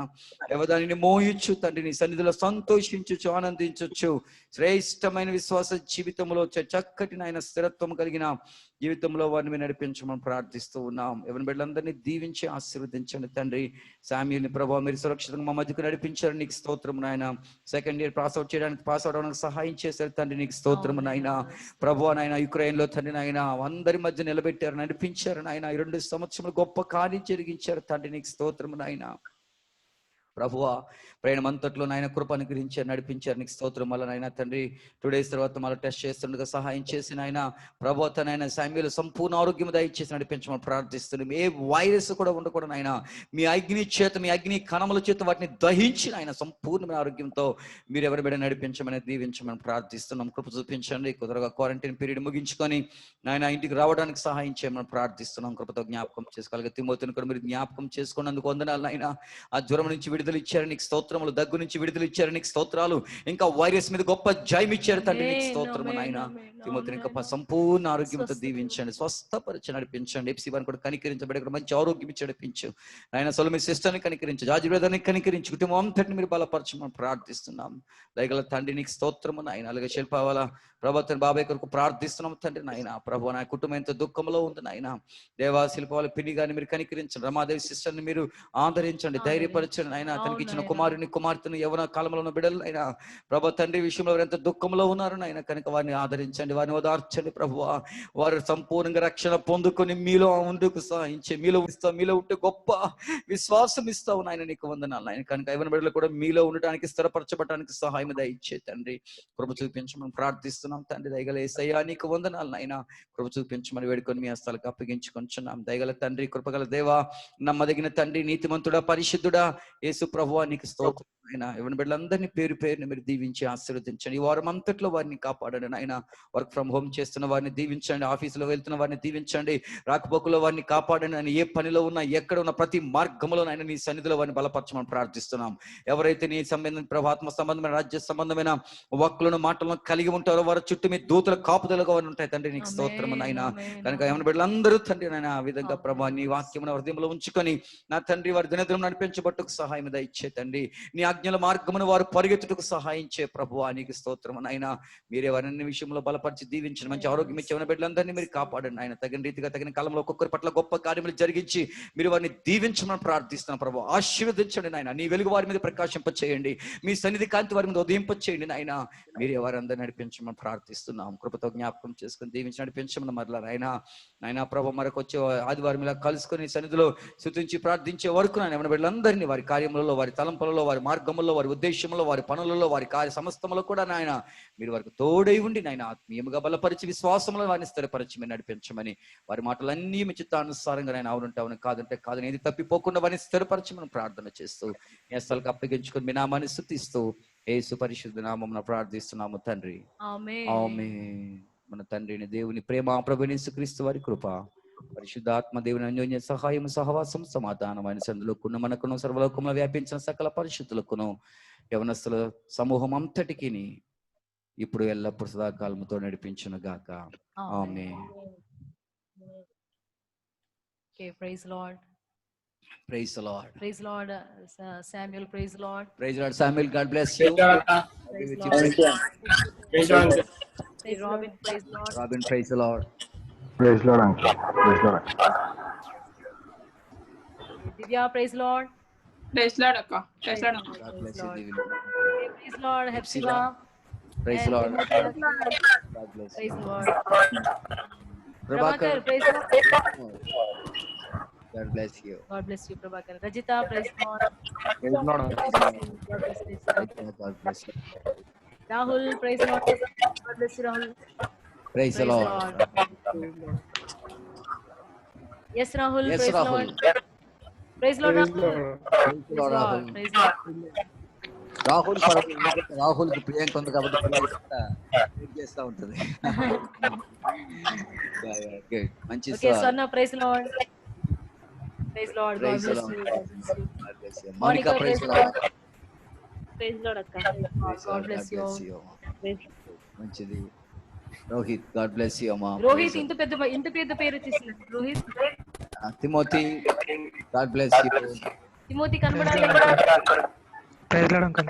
ఎవదానిని మోయొచ్చు తండ్రి. నీ సన్నిధిలో సంతోషించచ్చు, ఆనందించవచ్చు. శ్రేష్టమైన విశ్వాస జీవితంలో చక్కటి నాయన స్థిరత్వం కలిగిన జీవితంలో వారిని మీరు నడిపించమని ప్రార్థిస్తూ ఉన్నాం. ఎవరి బిడ్డలందరినీ దీవించి ఆశీర్వదించండి తండ్రి. శామ్యూల్ని ప్రభావ మీరు సురక్షితంగా మా మధ్యకు నడిపించారు. నీకు స్తోత్రము నాయన. సెకండ్ ఇయర్ పాస్ అవడానికి సహాయం చేశారు తండ్రి. నీకు స్తోత్రము నాయన. ప్రభువా నాయన, యుక్రెయిన్ లో తండ్రి నాయన అందరి మధ్య నిలబెట్టారు, నడిపించారు నాయన. 2 సంవత్సరాలు గొప్ప కార్యం జరిగించారు తండ్రి. నీకు స్తోత్రము నాయన. ప్రభువా ప్రయాణం అంతట్లో నాయన కృప అనుగ్రహించారు, నడిపించారు. నీకు స్తోత్రం. మళ్ళీ నాయన తండ్రి 2 days తర్వాత మళ్ళీ టెస్ట్ చేస్తుండగా సహాయం చేసి నాయన ప్రభువా తనైనా శామ్యూల్ సంపూర్ణ ఆరోగ్యం దయచేసి నడిపించమని ప్రార్థిస్తున్నాం. ఏ వైరస్ కూడా ఉండకూడదు నాయన. మీ అగ్ని చేత, మీ అగ్ని కణముల చేత వాటిని దహించి నాయన సంపూర్ణమైన ఆరోగ్యంతో మీరు ఎవరి బిడ్డ నడిపించమని, దీవించమని ప్రార్థిస్తున్నాం. కృప చూపించండి. కుదరగా క్వారంటైన్ పీరియడ్ ముగించుకొని నాయన ఇంటికి రావడానికి సహాయం చేయమని ప్రార్థిస్తున్నాం. కృపతో జ్ఞాపకం చేసుకోగలిగే తిమోతిని కూడా మీరు జ్ఞాపకం చేసుకున్నందుకు వందనాలు నాయన. ఆ జ్వరం నుంచి విడుదల ఇచ్చారు, నీకు స్తోత్రములు. దగ్గు నుంచి విడుదల ఇచ్చారు, నీకు స్తోత్రాలు. ఇంకా వైరస్ మీద గొప్ప జయం ఇచ్చారు తండ్రి. నీకు స్తోత్రము నాయన. తిమోతిని ఇంకా సంపూర్ణ ఆరోగ్యంతో దీవించండి, స్వస్థపరిచి నడిపించండి. ఎఫ్సీని కూడా కనికరించబడి మంచి ఆరోగ్యం ఇచ్చి నడిపించు నాయన. సొలొమి సిస్టర్ని కనికరించు, జార్జి బ్రదర్ని కనికరించు, కుటుంబం అంతటిని మీరు బలపరచమని ప్రార్థిస్తున్నాం. దయగల తండ్రి నీకు స్తోత్రము నాయన. అలాగే శిల్పావాల ప్రభాతని బాబాయ్ కొరకు ప్రార్థిస్తున్నాం తండ్రి నాయన. ప్రభు నా కుటుంబం ఎంత దుఃఖంలో ఉంది నాయన. దేవా శిల్పావాల పిన్ని గారిని మీరు కనికరించండి. రమాదేవి సిస్టర్ని మీరు ఆదరించండి, ధైర్యపరచండి నాయన. తనకి ఇచ్చిన కుమారుని యవన కాలంలో ఉన్న బిడ్డలు అయినా ప్రభు తండ్రి విషయంలో ఎంత దుఃఖంలో ఉన్నారు నాయన కనుక వారిని ఆదరించండి, వారిని ఓదార్చండి ప్రభు. వారు సంపూర్ణంగా రక్షణ పొందుకొని మీలో ఉండుకు సహాయించి, మీలో ఉంటే గొప్ప విశ్వాసం ఇస్తావు నాయన. నీకు వందనాలు నాయన. కనుక యవన బిడ్డలు కూడా మీలో ఉండటానికి, స్థిరపరచబడటానికి సహాయం దయచే తండ్రి. కృప చూపించమని ప్రార్థిస్తున్నాం తండ్రి. దయగల యేసయ్యా నీకు వందనాలు నాయన. కృప చూపించమని వేడుకొని మీ హస్తాలకు అప్పగించుకొంచున్నాం. దయగల తండ్రి, కృపగల దేవా, నమ్మదగిన తండ్రి, నీతిమంతుడా, పరిశుద్ధుడా యేసు ప్రభువా నీకు స్తోత్రం ఆయన ఎవరి బిడ్డలందరినీ పేరు పేరుని మీరు దీవించి ఆశీర్వదించండి. ఈ వారం అంతట్లో వారిని కాపాడండి నాయన. వర్క్ ఫ్రమ్ హోమ్ చేస్తున్న వారిని దీవించండి, ఆఫీసులో వెళ్తున్న వారిని దీవించండి, రాకపోకలో వారిని కాపాడండి. ఆయన ఏ పనిలో ఉన్నా ఎక్కడ ఉన్న ప్రతి మార్గంలో ఆయన నీ సన్నిధిలో వారిని బలపరచమని ప్రార్థిస్తున్నాం. ఎవరైతే నీ ఆత్మ సంబంధమైన రాజ్య సంబంధమైన వాక్కులను మాటలను కలిగి ఉంటారో వారి చుట్టూ మీ దూతల కాపుదలుగా వారు ఉంటాయి తండ్రి. నీకు స్తోత్రం నాయన. కనుక ఎవరి బిడ్డలందరూ తండ్రి నాయన ఆ విధంగా ప్రభా నీ వాక్యమును హృదయంలో ఉంచుకొని నా తండ్రి వారి దినదినం నడిపించబట్టుకు సహాయం దయచే తండ్రి. నీ ఆజ్ఞల మార్గమును వారు పరిగెత్తుటకు సహాయించే ప్రభువా నీకు స్తోత్రం నాయన. మీరే వారిని విషయంలో బలపరిచి దీవించండి, మంచి ఆరోగ్యం ఇచ్చే బిడ్డలందరినీ మీరు కాపాడండి ఆయన. తగిన రీతిగా తగిన కాలంలో ఒక్కొక్కరి పట్ల గొప్ప కార్యములు జరిగించి మీరు వారిని దీవించమని ప్రార్థిస్తున్నాం ప్రభు. ఆశీర్వదించండి నాయన. నీ వెలుగు వారి మీద ప్రకాశింప చేయండి, మీ సన్నిధి కాంతి వారి మీద ఉదయింప చేయండి నాయన. మీరే వారందరూ నడిపించమని ప్రార్థిస్తున్నాం. కృపతో జ్ఞాపకం చేసుకుని దీవించి నడిపించమని మరలా నాయన ప్రభు. మరొకొచ్చే ఆదివారం ఇలా కలుసుకొని సన్నిధిలో స్తుతించి ప్రార్థించే వరకు నాయన మన బిడ్డలందరినీ వారి కార్యములలో, వారి తలంపులలో, వారి మార్గములలో, వారి ఉద్దేశంలో, వారి పనులలో, వారి కార్య సమస్తములో కూడా నాయన మీరు వారికి తోడై ఉండి నాయన ఆత్మీయముగా బలపరిచి విశ్వాసంలో వారిని స్థిరపరిచి మీరు నడిపించమని, వారి మాటలన్నీ మీ చిత్తానుసారంగా నేను అవునంటే అవును, కాదంటే కాదని ఏది తప్పిపోకుండా వారిని స్థిరపరచమని ప్రార్థన చేస్తూ మీ అస్తలకు అప్పగించుకొని మీ నామాన్ని స్తుతిస్తూ యేసు పరిశుద్ధ నామమున ప్రార్థిస్తున్నాము తండ్రి. ఆమేన్. మన తండ్రిని దేవుని ప్రేమ, ప్రభువైన యేసుక్రీస్తు వారి కృప, పరిశుద్ధాత్మ దేవుని అన్యోన్య సహాయం, సహవాసం, సమాధానమైన సందులకును మనకును సర్వలోకంలో వ్యాపించిన సకల పరిశుద్ధులకును యవనస్తుల సమూహం అంతటికి ఇప్పుడు ఎల్లప్పుడు సదాకాలముతో నడిపించును గాక. ఆమేన్. Okay, praise Lord. Praise the Lord. Praise Lord, Samuel. Praise Lord. Praise Lord Samuel. God bless you. Praise Lord. Praise Lord. Hey Robin, praise Lord. Robin, praise the Lord. Praise Lord, uncle. Praise Lord. Divya, praise Lord. Praise Lord, akka. Praise Lord. God bless you, Divya. Okay, praise Lord. Hepzibah. Praise the Lord. God bless you. Praise Lord. Prabhakar, praise Lord. God bless you. God bless you, Prabhakar. Rajita, praise Lord. Praise the Lord. God bless you. God bless you. Rahul, praise Lord. God bless you, Rahul. Praise the Lord. Yes, Rahul. Yes, praise Rahul. Lord. Praise Lord, Rahul. Praise the Lord, Rahul. Praise Lord. Rahul Rahul కి ప్రియాంక ఉంది కాబట్టి wait చేస్తా ఉంటుంది. మంచి Okay, Swarna, praise Lord. Praise Lord. God Praise the bless Lord. you. God bless you. Monica, praise the Lord. Praise Lord akka. Praise the God Lord. bless God bless you. you. మంచిది. Rohit, God bless you అమ్మా. రోహిత్ ఇంత పెద్ద పేరు వచ్చేసింది. Rohit. Timothy, God bless you. Timothy కనబడాలి. Praise Lord, uncle.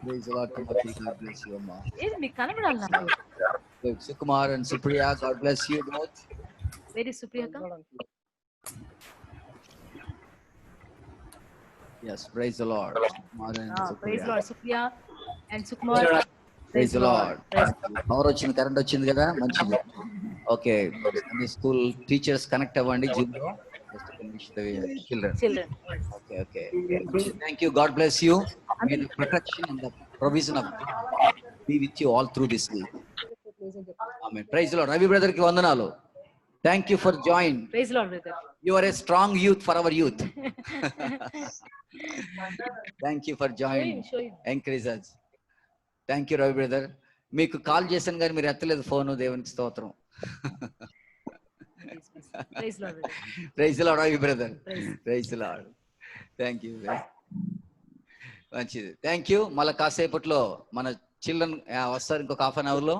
Praise the Lord, Timothy. God bless you అమ్మా. ఏది మీకు కనబడాలి నాకు. Sukumar and Supriya, God bless you both. Very సుప్రియక. Yes, praise the Lord. Sukumar and Praise Supriya. Lord, Supriya and Sukumar. Praise the Lord. Power వచ్చింది, current వచ్చింది కదా, మంచిది. ఓకే, స్కూల్ టీచర్స్ కనెక్ట్ అవ్వండి జూమ్ లో. Children. Okay, okay. Thank you. God bless you. May the protection and the provision of God be with you all through this week. Amen. Praise the Lord. Ravi brother ki vandanalu. Thank you for join. Praise Lord, brother. You are a strong youth for our youth. Thank you for joining. Encourage us. Thank you, Ravi brother. మీకు call చేశాను కానీ మీరు ఎత్తలేదు phone. దేవునికి స్తోత్రం. Praise Lord, brother. Praise the Lord, Ravi brother. Praise the Lord. Thank you. మంచిది. Thank you. మళ్ళీ కాసేపట్లో మన చిల్డ్రన్ వస్తారు, ఇంకొక హాఫ్ అన్ అవర్ లో.